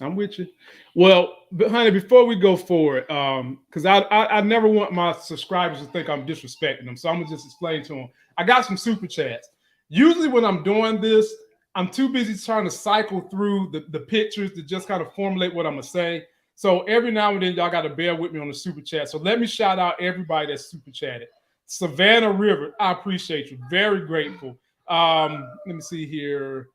I'm with you. Well, but honey, before we go forward, because I never want my subscribers to think I'm disrespecting them, so I'm gonna just explain to them. I got some super chats. Usually when I'm doing this, I'm too busy trying to cycle through the pictures to just kind of formulate what I'm gonna say. So every now and then, y'all got to bear with me on the super chat. So let me shout out everybody that's super chatted. Savannah River, I appreciate you. Very grateful. Let me see here.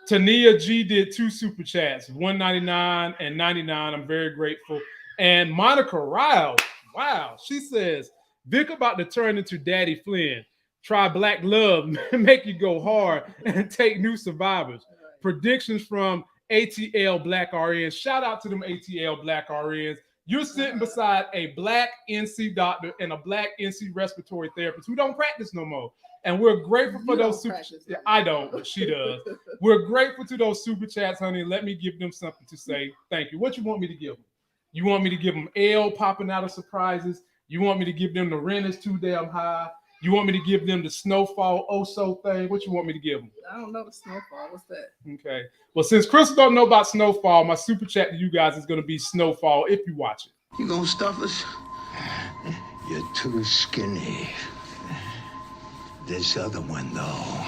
Tania G did 2 super chats, $1.99 and $99. I'm very grateful. And Monica Ryle, wow, she says, Vic about to turn into Daddy Flynn. Try Black Love, make you go hard, and take new survivors. Predictions from ATL Black RNs. Shout out to them ATL Black RNs. You're sitting beside a Black NC doctor and a Black NC respiratory therapist who don't practice no more. And we're grateful for those super chats. Yeah, I don't, but she does. We're grateful to those super chats, honey. Let me give them something to say. Thank you. What you want me to give them? You want me to give them L popping out of surprises? You want me to give them the rent is too damn high? You want me to give them the snowfall oh-so thing? What you want me to give them? I don't know the snowfall. What's that? Okay. Well, since Crystal don't know about snowfall, my super chat to you guys is going to be snowfall if you watch it. You gonna stuff us? You're too skinny. This other one, though.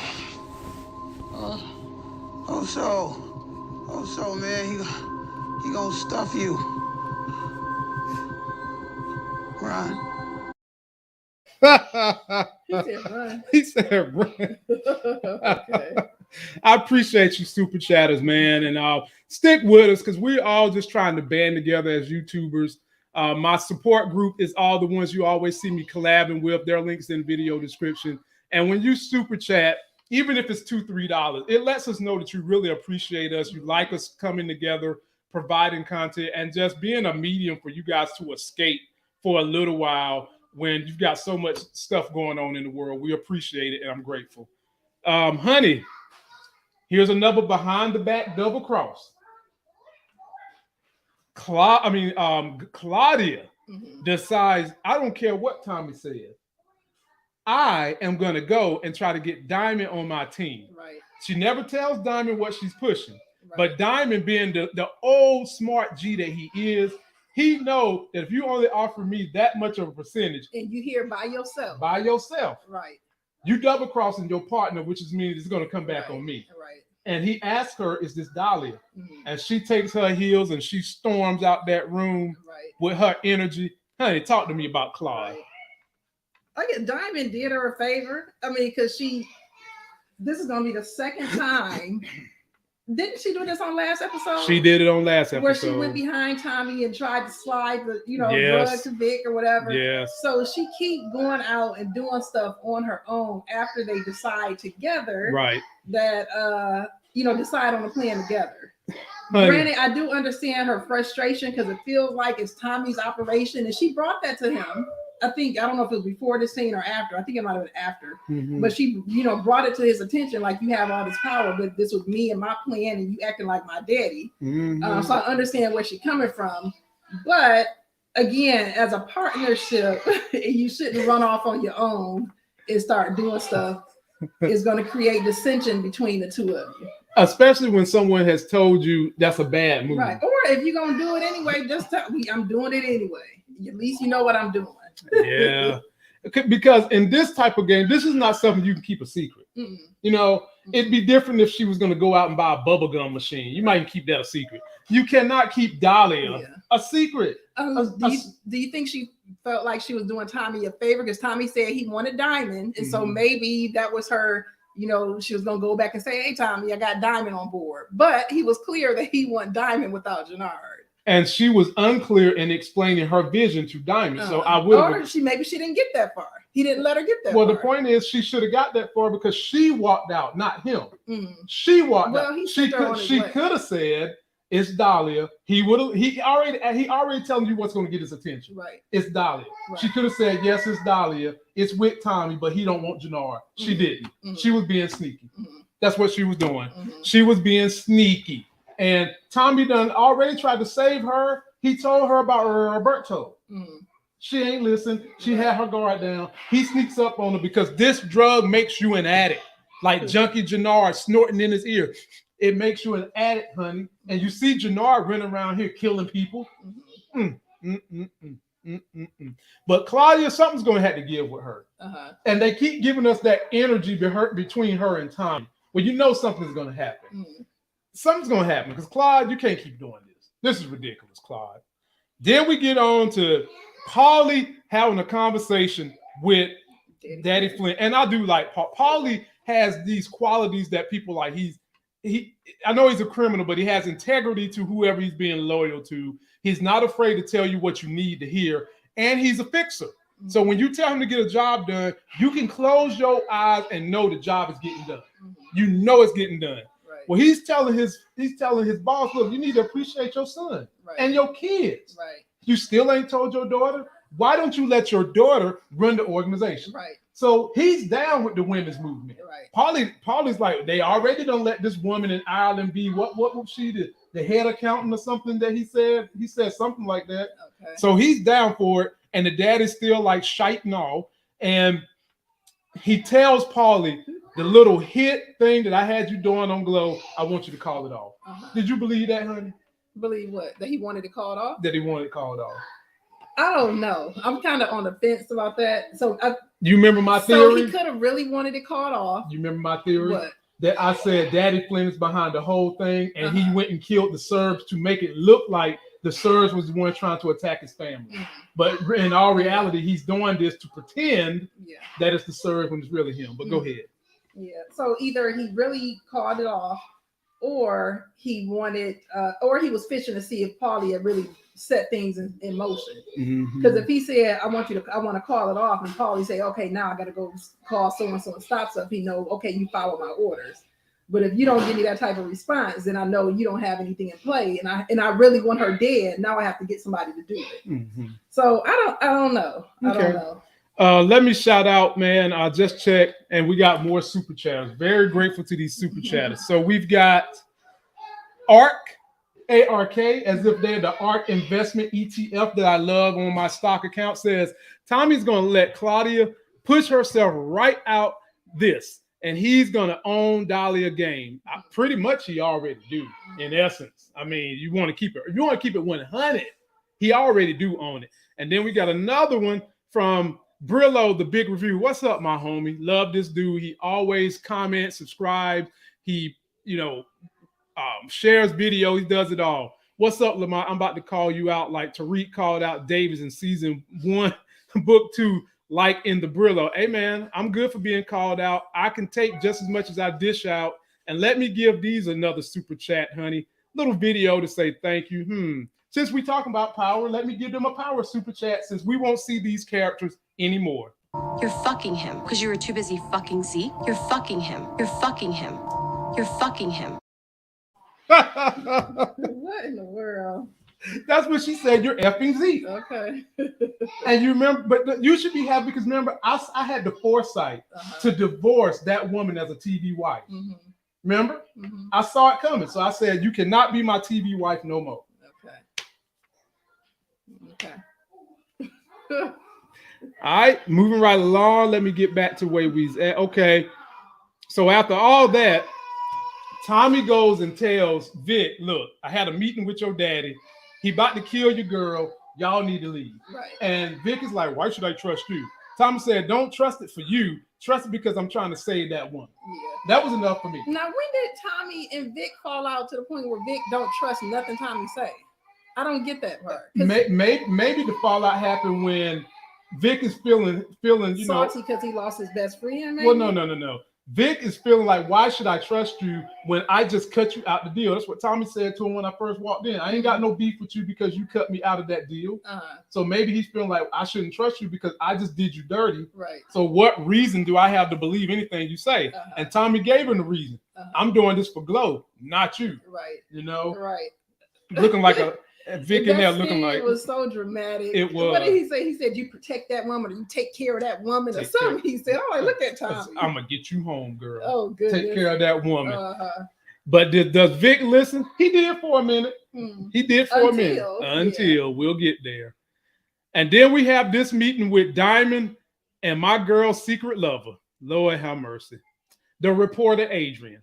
So, man, he gonna stuff you. Run. He said run. Okay. I appreciate you super chatters, man. And stick with us because we're all just trying to band together as YouTubers. My support group is all the ones you always see me collabing with. Their links in video description. And when you super chat, even if it's $2-3, it lets us know that you really appreciate us. You like us coming together, providing content, and just being a medium for you guys to escape for a little while when you've got so much stuff going on in the world. We appreciate it, and I'm grateful. Honey, here's another behind the back double cross. Claudia decides, I don't care what Tommy said. I am going to go and try to get Diamond on my team. Right. She never tells Diamond what she's pushing. Right. But Diamond, being the old smart G that he is, he know that if you only offer me that much of a percentage. And you here by yourself. By yourself. Right. You double crossing your partner, which means it's going to come back on me. Right. And he asks her, is this Dahlia? And she takes her heels and she storms out that room with her energy. Honey, talk to me about Claudia. I guess Diamond did her a favor. I mean, because this is going to be the second time. Didn't she do this on last episode? She did it on last episode. Where she went behind Tommy and tried to slide the, drug to Vic or whatever. Yes. So she keep going out and doing stuff on her own after they decide together. Right. That, decide on a plan together. Honey. Granted, I do understand her frustration because it feels like it's Tommy's operation. And she brought that to him. I don't know if it was before this scene or after. I think it might have been after. But she, brought it to his attention like, you have all this power, but this was me and my plan and you acting like my daddy. So I understand where she's coming from. But again, as a partnership, you shouldn't run off on your own and start doing stuff. It's going to create dissension between the two of you. Especially when someone has told you that's a bad move. Right. Or if you're going to do it anyway, just tell me I'm doing it anyway. At least you know what I'm doing. Yeah. Because in this type of game, this is not something you can keep a secret. It'd be different if she was going to go out and buy a bubblegum machine. You might keep that a secret. You cannot keep Dahlia a secret. Do you think she felt like she was doing Tommy a favor? Because Tommy said he wanted Diamond. And so maybe that was her, she was going to go back and say, hey, Tommy, I got Diamond on board. But he was clear that he wanted Diamond without Gennard. And she was unclear in explaining her vision to Diamond. So I would. Or maybe she didn't get that far. He didn't let her get that far. Well, the point is she should have got that far because she walked out, not him. She walked out. She could have said, it's Dahlia. He already telling you what's going to get his attention. Right. It's Dahlia. Right. She could have said, yes, it's Dahlia. It's with Tommy, but he don't want Gennard. She didn't. She was being sneaky. That's what she was doing. She was being sneaky. And Tommy done already tried to save her. He told her about Roberto. She ain't listened. She had her guard down. He sneaks up on her because this drug makes you an addict. Like Junkie Gennard snorting in his ear. It makes you an addict, honey. And you see Gennard running around here killing people. But Claudia, something's going to have to give with her. And they keep giving us that energy between her and Tommy. Well, you know something's going to happen. Something's going to happen because Claude, you can't keep doing this. This is ridiculous, Claude. Then we get on to Paulie having a conversation with Daddy Flynn. And I do like Paulie has these qualities that people like. I know he's a criminal, but he has integrity to whoever he's being loyal to. He's not afraid to tell you what you need to hear. And he's a fixer. So when you tell him to get a job done, you can close your eyes and know the job is getting done. You know it's getting done. Well, he's telling his boss, look, you need to appreciate your son and your kids. Right. You still ain't told your daughter. Why don't you let your daughter run the organization? Right. So he's down with the women's movement. Right. Paulie's like, they already don't let this woman in Ireland be what was she the head accountant or something that he said? He said something like that. Okay. So he's down for it, and the dad is still like shiting off, and he tells Paulie, the little hit thing that I had you doing on Glow, I want you to call it off. Did you believe that, honey? Believe what? That he wanted to call it off? That he wanted to call it off. I don't know. I'm kind of on the fence about that. So you remember my theory? So he could have really wanted to call it off. You remember my theory? What? That I said Daddy Flynn is behind the whole thing, and he went and killed the Serbs to make it look like the Serbs was the one trying to attack his family. But in all reality, he's doing this to pretend that it's the Serbs when it's really him. But go ahead. Yeah. So either he really called it off, or he wanted, or he was fishing to see if Paulie had really set things in motion. Because if he said, I want to call it off, and Paulie say, okay, now I got to go call so and so and stop stuff, he know, okay, you follow my orders. But if you don't give me that type of response, then I know you don't have anything in play, and I really want her dead. Now I have to get somebody to do it. So I don't know. I don't know. Let me shout out, man. I just checked, and we got more super chatters. Very grateful to these super chatters. So we've got ARK, A-R-K, as if they're the ARK investment ETF that I love on my stock account, says Tommy's going to let Claudia push herself right out this, and he's going to own Dolly a game. Pretty much he already do, in essence. I mean, you want to keep it 100, he already do own it. And then we got another one from Brillo, the big review. What's up, my homie? Love this dude. He always comments, subscribes. He, shares video. He does it all. What's up, Lamont? I'm about to call you out like Tariq called out Davis in season 1, book 2, like in the Brillo. Hey, man, I'm good for being called out. I can take just as much as I dish out. And let me give these another super chat, honey. Little video to say thank you. Since we talking about power, let me give them a power super chat since we won't see these characters anymore. You're fucking him because you were too busy fucking Zeke. You're fucking him. You're fucking him. You're fucking him. What in the world? That's what she said. You're effing Zeke. Okay. And you remember, but you should be happy because remember, I had the foresight to divorce that woman as a TV wife. Remember? I saw it coming. So I said, you cannot be my TV wife no more. Okay. All right, moving right along. Let me get back to where we's at. Okay. So after all that, Tommy goes and tells Vic, look, I had a meeting with your daddy. He about to kill your girl. Y'all need to leave. Right. And Vic is like, why should I trust you? Tommy said, don't trust it for you. Trust it because I'm trying to save that woman. Yeah. That was enough for me. Now, when did Tommy and Vic fall out to the point where Vic don't trust nothing Tommy say? I don't get that part. Maybe the fallout happened when Vic is feeling salty because he lost his best friend. Maybe? Well, no. Vic is feeling like, why should I trust you when I just cut you out the deal? That's what Tommy said to him when I first walked in. I ain't got no beef with you because you cut me out of that deal. So maybe he's feeling like I shouldn't trust you because I just did you dirty. Right. So what reason do I have to believe anything you say? And Tommy gave him the reason. I'm doing this for Glow, not you. Right. Right. Looking like a Vic in there looking like it was so dramatic. It was. What did he say? He said, "You protect that woman, or you take care of that woman, or something." He said, "Oh, look at Tommy. I'm gonna get you home, girl. Oh, good. Take care of that woman." But does Vic listen? He did for a minute. He did for a minute until we'll get there. And then we have this meeting with Diamond and my girl's secret lover. Lord have mercy. The reporter Adrian.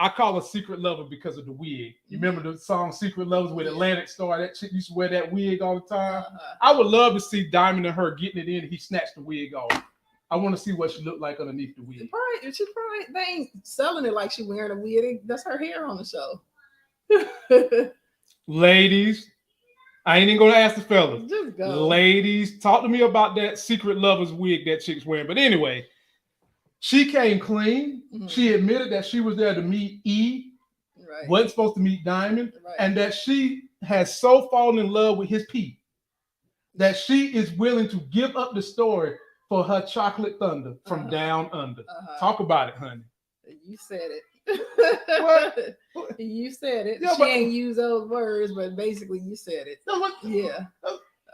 I call her secret lover because of the wig. You remember the song Secret Lovers with Atlantic Star? That chick used to wear that wig all the time. I would love to see Diamond and her getting it in and he snatched the wig off. I want to see what she looked like underneath the wig. They ain't selling it like she wearing a wig. That's her hair on the show. Ladies, I ain't even going to ask the fellas. Just go. Ladies, talk to me about that secret lover's wig that chick's wearing. But anyway, she came clean. She admitted that she was there to meet E. Right. Wasn't supposed to meet Diamond. Right. And that she has so fallen in love with his Pete that she is willing to give up the story for her chocolate thunder from down under. Talk about it, honey. You said it. What? You said it. Yeah, she ain't use those words, but basically you said it. Yeah.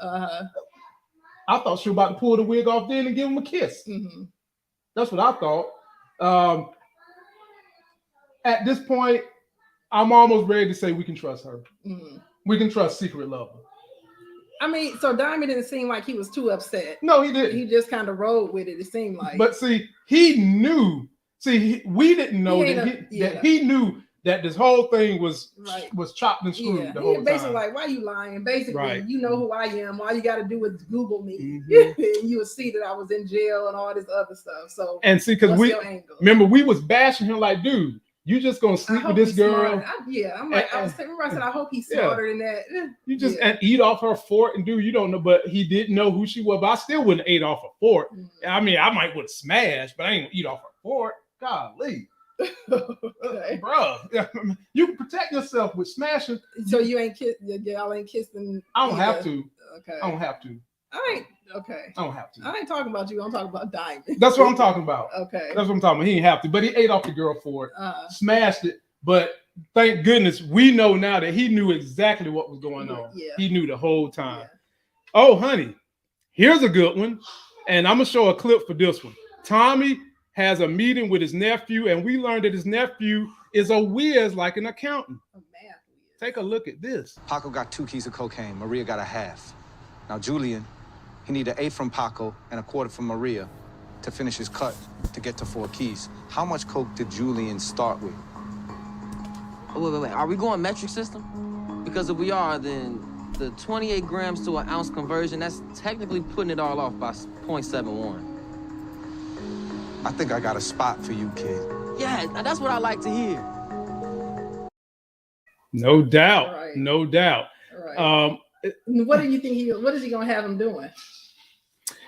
I thought she was about to pull the wig off then and give him a kiss. That's what I thought. At this point, I'm almost ready to say we can trust her. We can trust secret lover. I mean, so Diamond didn't seem like he was too upset. No, he didn't. He just kind of rode with it, it seemed like. But see, he knew. See, we didn't know that he knew that this whole thing was chopped and screwed the whole time. Basically like, why you lying? Basically, you know who I am. All you got to do is Google me. And you would see that I was in jail and all this other stuff. So, and see, because remember, we was bashing him like, dude, you just gonna sleep with this girl? I'm like, I said, I hope he's smarter than that. You just and eat off her fort and you don't know, but he didn't know who she was. But I still wouldn't have ate off her fort. I mean, I might would have smashed, but I ain't gonna eat off her fort. Golly. Okay. Bro, you can protect yourself with smashing. So you ain't y'all ain't kissing. I don't have to. Okay. I don't have to. I ain't okay. I don't have to. I ain't talking about you. I'm talking about Diamond. That's what I'm talking about. Okay. That's what I'm talking about. He ain't have to, but he ate off the girl for it. Smashed it. But thank goodness we know now that he knew exactly what was going on. Yeah. He knew the whole time. Yeah. Oh, honey, here's a good one. And I'm going to show a clip for this one. Tommy has a meeting with his nephew, and we learned that his nephew is a whiz like an accountant. A math whiz. Take a look at this. Paco got 2 keys of cocaine. Maria got a half. Now, Julian, he needed 8 from Paco and a quarter from Maria to finish his cut to get to 4 keys. How much coke did Julian start with? Wait. Are we going metric system? Because if we are, then the 28 grams to an ounce conversion, that's technically putting it all off by 0.71. I think I got a spot for you, kid. Yeah, that's what I like to hear. No doubt. Right. No doubt. Right. What do you think what is he gonna have him doing?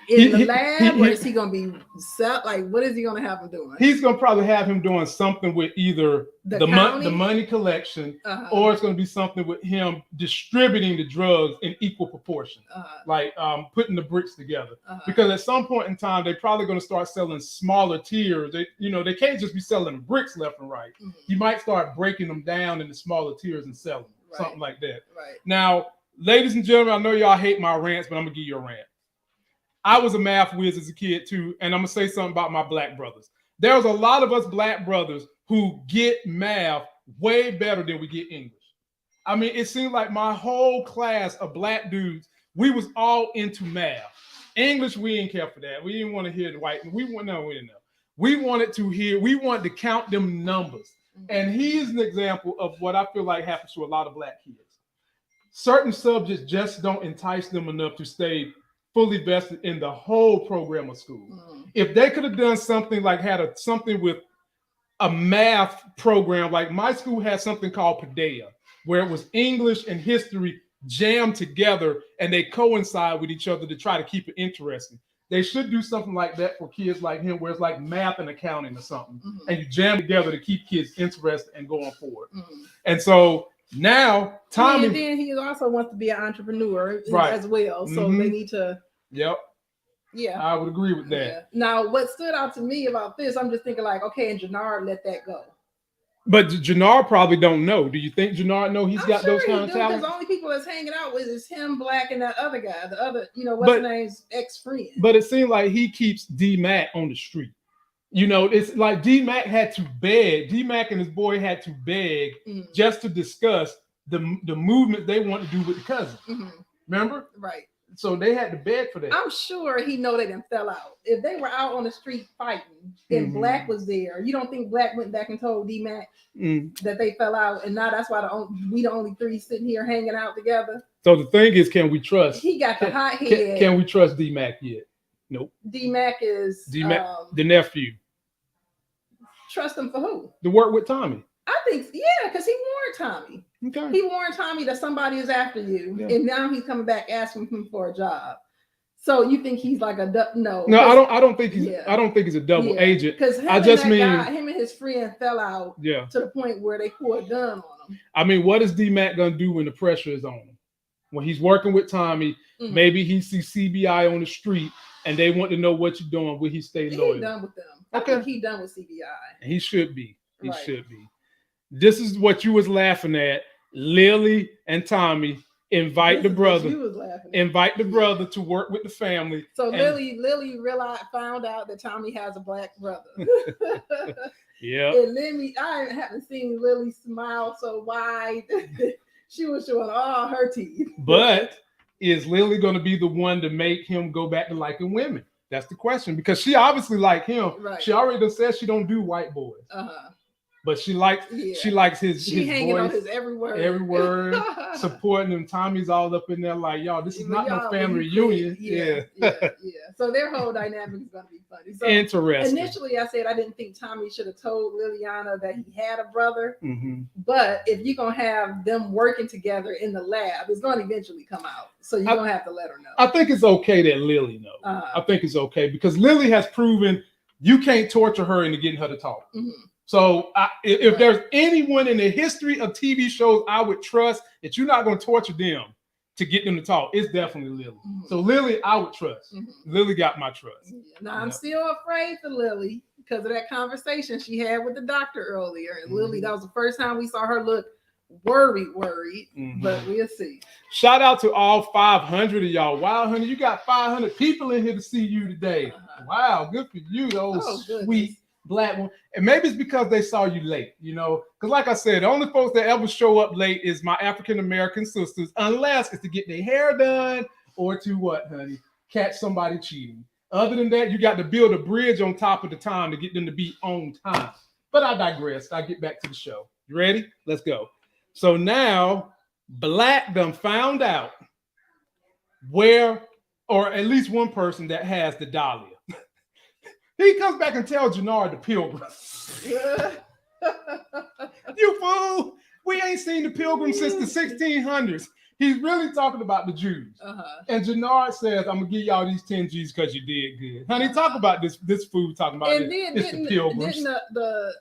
In the lab, or is he gonna be what is he gonna have him doing? He's gonna probably have him doing something with either the money collection, or it's gonna be something with him distributing the drugs in equal proportion, like putting the bricks together. Because at some point in time, they're probably gonna start selling smaller tiers. They can't just be selling bricks left and right. You might start breaking them down into smaller tiers and selling something like that. Right. Now, ladies and gentlemen, I know y'all hate my rants, but I'm gonna give you a rant. I was a math whiz as a kid too, and I'm gonna say something about my black brothers. There's a lot of us black brothers who get math way better than we get English. I mean, it seemed like my whole class of black dudes, we was all into math. English, we didn't care for that. We didn't want to hear the white. We didn't know. We wanted to count them numbers. And he's an example of what I feel like happens to a lot of black kids. Certain subjects just don't entice them enough to stay fully vested in the whole program of school. If they could have done something like something with a math program, like my school had something called Padea, where it was English and history jammed together and they coincide with each other to try to keep it interesting. They should do something like that for kids like him, where it's like math and accounting or something, and you jam together to keep kids interested and going forward. And so now Tommy, and then he also wants to be an entrepreneur as well. So they need to. Yep. Yeah. I would agree with that. Yeah. Now, what stood out to me about this, I'm just thinking like, okay, and Gennard let that go. But Gennard probably don't know. Do you think Gennard know he's got those kind of talents? Because the only people that's hanging out with is him, Black, and that other guy. The other, what's his name's ex-friend. But it seemed like he keeps D-Mac on the street. It's like D-Mac had to beg. D-Mac and his boy had to beg just to discuss the movement they want to do with the cousin. Remember? Right. So they had to beg for that. I'm sure he know they done fell out. If they were out on the street fighting and Black was there, you don't think Black went back and told D-Mac that they fell out, and now that's why we the only 3 sitting here hanging out together? So the thing is, can we trust? He got the hot head. Can we trust D-Mac yet? Nope. D-Mac is D-Mac, the nephew. Trust him for who? To work with Tommy. I think, because he warned Tommy. Okay. He warned Tommy that somebody is after you, and now he's coming back asking him for a job. So you think he's like no? No, I don't think he's. I don't think he's a double agent. Because him and his friend fell out. To the point where they pulled a gun on him. I mean, what is D-Mac gonna do when the pressure is on him? When he's working with Tommy, maybe he sees CBI on the street, and they want to know what you're doing. Will he stay loyal? He's done with them. I think he's done with CBI. And he should be. He should be. This is what you was laughing at. Lily and Tommy invite the brother to work with the family. So Lily found out that Tommy has a Black brother. Yeah. And Lily, I haven't seen Lily smile so wide. She was showing all her teeth. But is Lily going to be the one to make him go back to liking women? That's the question, because she obviously liked him. Right. She already done said she don't do white boys. But she likes his hanging voice, on his every word, supporting him. Tommy's all up in there like, y'all, this is not no family reunion. Yeah. So their whole dynamic is going to be funny. So interesting. Initially, I said I didn't think Tommy should have told Liliana that he had a brother. But if you're going to have them working together in the lab, it's going to eventually come out. So you're going to have to let her know. I think it's okay that Lily knows. I think it's okay because Lily has proven you can't torture her into getting her to talk. So if there's anyone in the history of TV shows I would trust that you're not going to torture them to get them to talk, it's definitely Lily. Mm-hmm. So Lily, I would trust. Mm-hmm. Lily got my trust. Now I'm still afraid for Lily because of that conversation she had with the doctor earlier. And Lily, that was the first time we saw her look worried, but we'll see. Shout out to all 500 of y'all. Wow, honey, you got 500 people in here to see you today. Wow, good for you, those sweet black one. And maybe it's because they saw you late, because like I said, the only folks that ever show up late is my African American sisters, unless it's to get their hair done or to what, honey, catch somebody cheating. Other than that, you got to build a bridge on top of the time to get them to be on time. But I digress. I'll get back to the show. You ready? Let's go. So now Black done found out where, or at least one person that has the Dahlia. He comes back and tells Gennard the Pilgrim. You fool! We ain't seen the Pilgrim since the 1600s. He's really talking about the Jews. And Gennard says, I'm gonna give y'all these 10 G's because you did good. Honey, talk about this fool talking about and it. It's the Pilgrims. Didn't the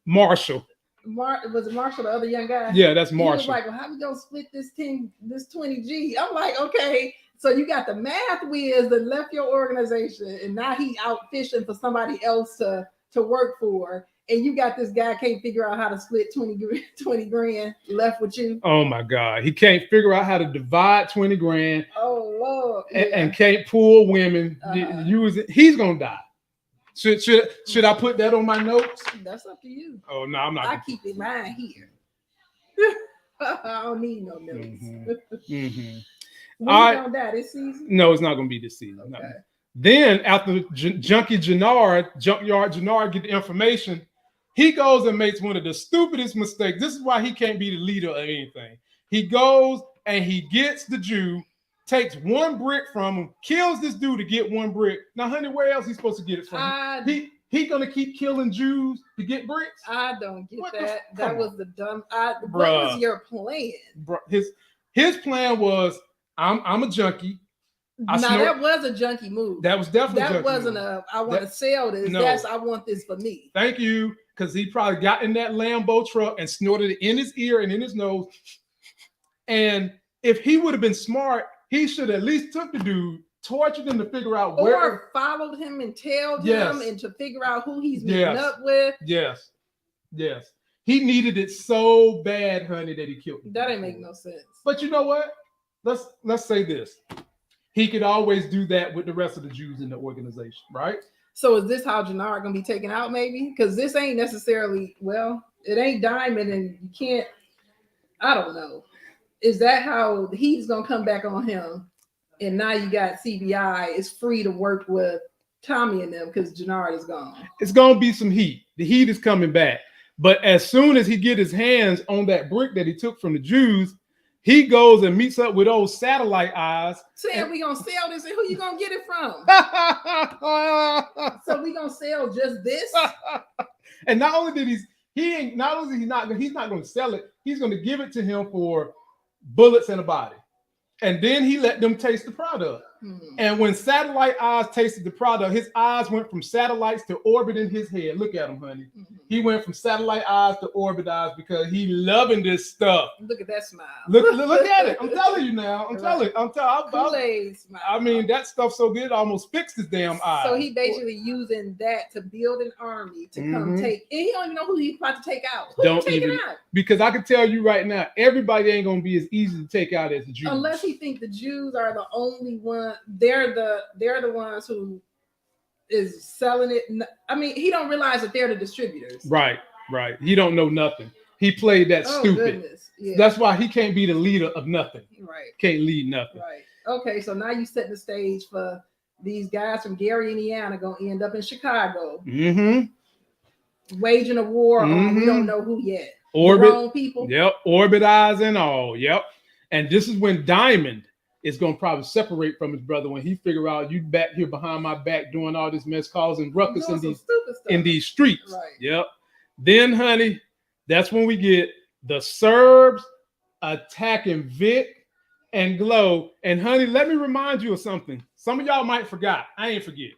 Marshall. Was it Marshall, the other young guy? Yeah, that's Marshall. He was like, well, how we gonna split this 20 G? I'm like, okay, so you got the math whiz that left your organization, and now he out fishing for somebody else to work for, and you got this guy can't figure out how to split 20 grand left with you. Oh my God, he can't figure out how to divide 20 grand. Oh Lord, and can't pull women. Use it. He's gonna die. Should I put that on my notes? That's up to you. Oh no, I'm not. I keep it mine here. I don't need no notes. When All right. gonna die this season? No, it's not gonna be this season. Okay. No. Then after Junkyard Gennard get the information, he goes and makes one of the stupidest mistakes. This is why he can't be the leader of anything. He goes and he gets the Jew, takes one brick from him, kills this dude to get one brick. Now, honey, where else he supposed to get it from? He gonna keep killing Jews to get bricks? I don't get that. That was the dumb. What was your plan? His plan was, I'm a junkie. That was a junkie move. That was definitely that wasn't move. I want to sell this. No. That's I want this for me. Thank you, because he probably got in that Lambo truck and snorted it in his ear and in his nose. And if he would have been smart, he should at least took the dude, tortured him to figure out where, or followed him and tailed him and to figure out who he's meeting up with. Yes. He needed it so bad, honey, that he killed him. That ain't make no sense. But you know what? Let's say this. He could always do that with the rest of the Jews in the organization, right? So is this how Gennard gonna be taken out, maybe? Because this ain't necessarily, it ain't Diamond, and you can't, I don't know. Is that how the heat's gonna come back on him? And now you got CBI is free to work with Tommy and them because Gennard is gone. It's gonna be some heat. The heat is coming back. But as soon as he get his hands on that brick that he took from the Jews, he goes and meets up with old Satellite Eyes. Saying we gonna sell this, and who you gonna get it from? So we gonna sell just this? And not only did he's not gonna sell it, he's gonna give it to him for bullets and a body. And then he let them taste the product. And when Satellite Eyes tasted the product, his eyes went from satellites to orbit in his head. Look at him, honey. He went from satellite eyes to orbit eyes because he loving this stuff. Look at that smile. Look at it. I'm telling you now. Kool-Aid smile. I mean, that stuff's so good, it almost fixed his damn eyes. So he basically using that to build an army to come take. And he don't even know who he's about to take out. Who taking out? Because I can tell you right now, everybody ain't gonna be as easy to take out as the Jews. Unless he think the Jews are the only one. They're the ones who is selling it. I mean, he don't realize that they're the distributors. Right. He don't know nothing. He played that stupid. Yeah. That's why he can't be the leader of nothing. Right. Can't lead nothing. Right. Okay, so now you set the stage for these guys from Gary, Indiana, gonna end up in Chicago. Waging a war on we don't know who yet. Orbit. Wrong people. Yep. Orbit eyes and all. Yep. And this is when Diamond is going to probably separate from his brother when he figure out you back here behind my back doing all this mess, causing ruckus in these streets. Right. Yep. Then, honey, that's when we get the Serbs attacking Vic and Glow. And, honey, let me remind you of something. Some of y'all might forgot. I ain't forget.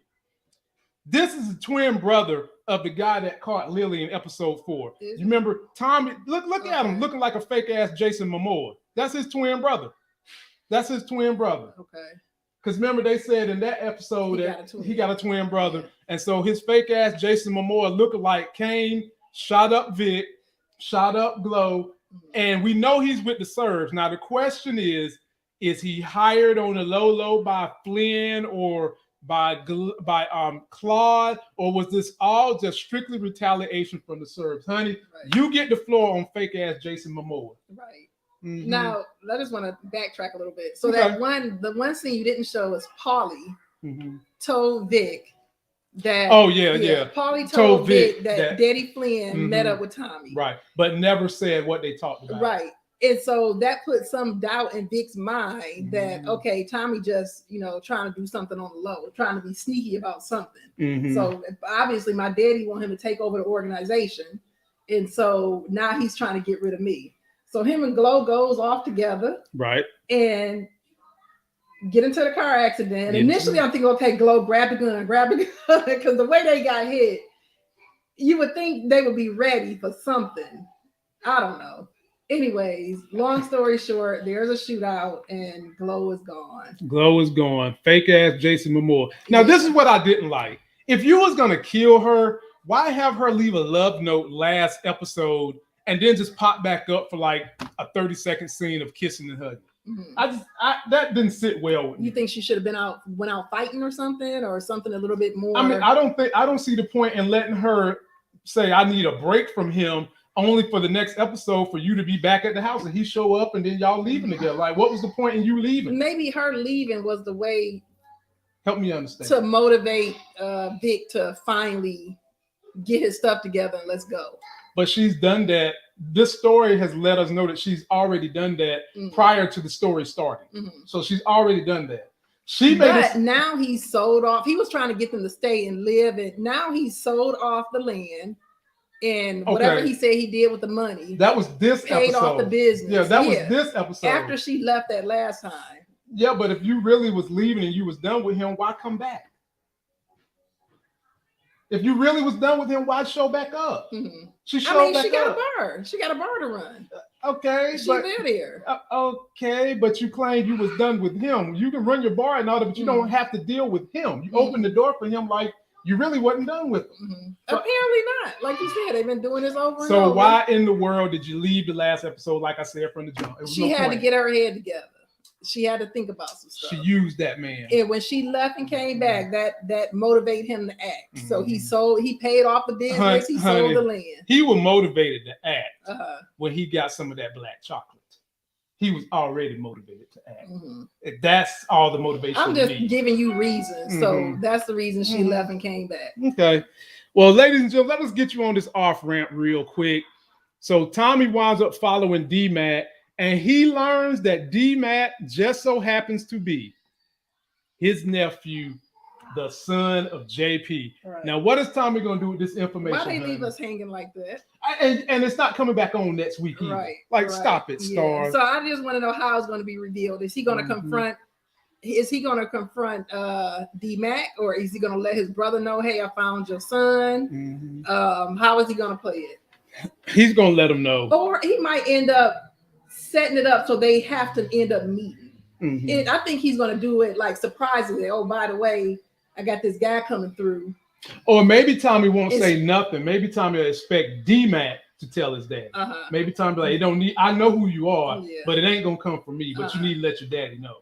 This is the twin brother of the guy that caught Lily in episode 4. Is You remember Tommy? Look at him, Okay. looking like a fake ass Jason Momoa. That's his twin brother. That's his twin brother. Okay. Because remember, they said in that episode he got a twin brother. And so his fake ass Jason Momoa looking like Kane shot up Vic, shot up Glow, and we know he's with the Serbs. Now the question is he hired on a low by Flynn or by Claude, or was this all just strictly retaliation from the Serbs? Honey, you get the floor on fake ass Jason Momoa. Right. Mm-hmm. Now, I just want to backtrack a little bit. So the one scene you didn't show is Paulie told Vic that. Oh yeah. Paulie told Vic that Daddy Flynn met up with Tommy. Right, but never said what they talked about. Right. And so that put some doubt in Vic's mind that, okay, Tommy just, trying to do something on the low, trying to be sneaky about something. So obviously my daddy want him to take over the organization. And so now he's trying to get rid of me. So him and Glow goes off together. Right. And get into the car accident. Initially, I'm thinking, okay, Glow, grab the gun. Because the way they got hit, you would think they would be ready for something. I don't know. Anyways, long story short, there's a shootout and Glow is gone. Glow is gone. Fake ass Jason Momoa. Now, this is what I didn't like. If you was going to kill her, why have her leave a love note last episode and then just pop back up for like a 30-second scene of kissing and hugging? That didn't sit well with me. You think she should have went out fighting or something a little bit more? I mean, I don't see the point in letting her say I need a break from him only for the next episode for you to be back at the house and he show up and then y'all leaving together. Like, what was the point in you leaving? Maybe her leaving was the way. Help me understand. To motivate Vic to finally get his stuff together and let's go. But she's done that. This story has let us know that she's already done that prior to the story starting. So she's already done that. Now he's sold off. He was trying to get them to stay and live, and now he's sold off the land. And whatever he said he did with the money, that was this paid episode. Off the business. Yeah, that was this episode. After she left that last time. Yeah, but if you really was leaving and you was done with him, why come back? If you really was done with him, why show back up? She got a bar. She got a bar to run. Okay, she lived here. Okay, but you claimed you was done with him. You can run your bar and all that, but you don't have to deal with him. You open the door for him like you really wasn't done with him. Apparently not. Like you said, they've been doing this over and over. So why in the world did you leave the last episode? Like I said from the jump, she had to get her head together. She had to think about some stuff. She used that man. And when she left and came back, that motivated him to act. So he paid off the business. He sold the land. He was motivated to act when he got some of that black chocolate. He was already motivated to act. That's all the motivation. I'm just giving you reasons. So that's the reason she left and came back. Okay. Well, ladies and gentlemen, let us get you on this off ramp real quick. So Tommy winds up following D-Mac. And he learns that D-Mac just so happens to be his nephew, the son of JP. Right. Now, what is Tommy going to do with this information? Why they leave us hanging like that? And it's not coming back on next week either. Right. Like, stop it, Star. Yeah. So I just want to know how it's going to be revealed. Is he going to confront? Is he going to confront D-Mac, or is he going to let his brother know, hey, I found your son? How is he going to play it? He's going to let him know. Or he might end up setting it up so they have to end up meeting. And I think he's going to do it like surprisingly. Oh, by the way, I got this guy coming through. Or maybe Tommy won't say nothing. Maybe Tommy will expect D-Mac to tell his dad. Maybe Tommy be like, "It don't need. I know who you are, but it ain't gonna come from me. But you need to let your daddy know."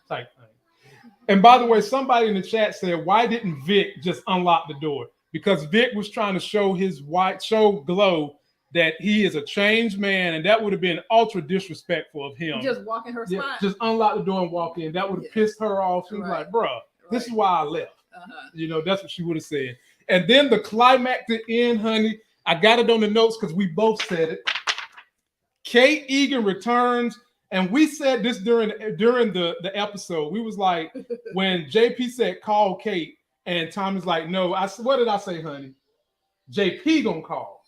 Type thing. And by the way, somebody in the chat said, "Why didn't Vic just unlock the door?" Because Vic was trying to show Glow that he is a changed man, and that would have been ultra disrespectful of him. Just walk in her spot. Just unlock the door and walk in. That would have pissed her off. She was like, "Bro, this is why I left." That's what she would have said. And then the climactic end, honey. I got it on the notes because we both said it. Kate Egan returns, and we said this during the episode. We was like, when JP said call Kate, and Tommy's like, no. What did I say, honey? JP gonna call.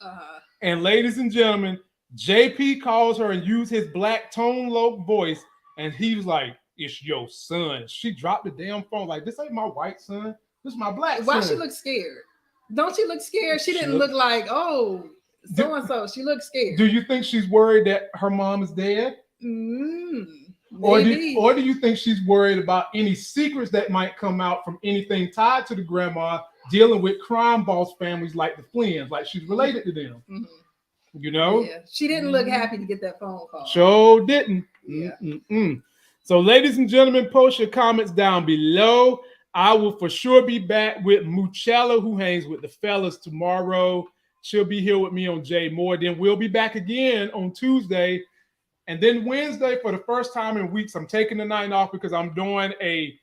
And ladies and gentlemen, JP calls her and used his black tone-low voice, and he was like, "It's your son." She dropped the damn phone like, "This ain't my white son. This is my black son." Why she look scared? Don't she look scared? She didn't look like, oh, so-and-so. She looked scared. Do you think she's worried that her mom is dead? Or do you think she's worried about any secrets that might come out from anything tied to the grandma dealing with crime boss families like the Flynn's, like she's related to them? You know? Yeah. She didn't look happy to get that phone call. Sure didn't. Yeah. So, ladies and gentlemen, post your comments down below. I will for sure be back with Moochella, who hangs with the fellas tomorrow. She'll be here with me on Jay Moore. Then we'll be back again on Tuesday. And then Wednesday, for the first time in weeks, I'm taking the night off because I'm doing a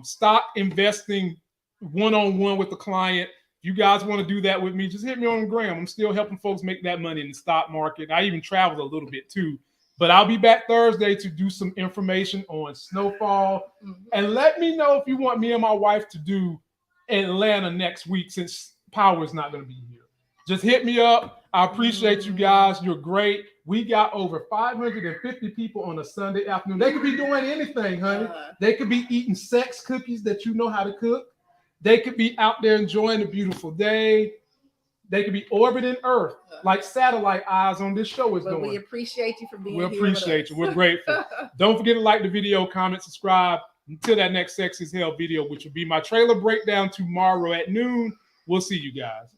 stock investing one-on-one with the client. If you guys want to do that with me, just hit me on the gram. I'm still helping folks make that money in the stock market. I even traveled a little bit too. But I'll be back Thursday to do some information on snowfall. And let me know if you want me and my wife to do Atlanta next week, since Power is not going to be here. Just hit me up. I appreciate you guys. You're great. We got over 550 people on a Sunday afternoon. They could be doing anything, honey. They could be eating sex cookies that you know how to cook. They could be out there enjoying a beautiful day. They could be orbiting Earth like satellite eyes on this show is doing. We appreciate you for being here. We appreciate you. We're grateful. Don't forget to like the video, comment, subscribe. Until that next Sex is Hell video, which will be my trailer breakdown tomorrow at noon. We'll see you guys.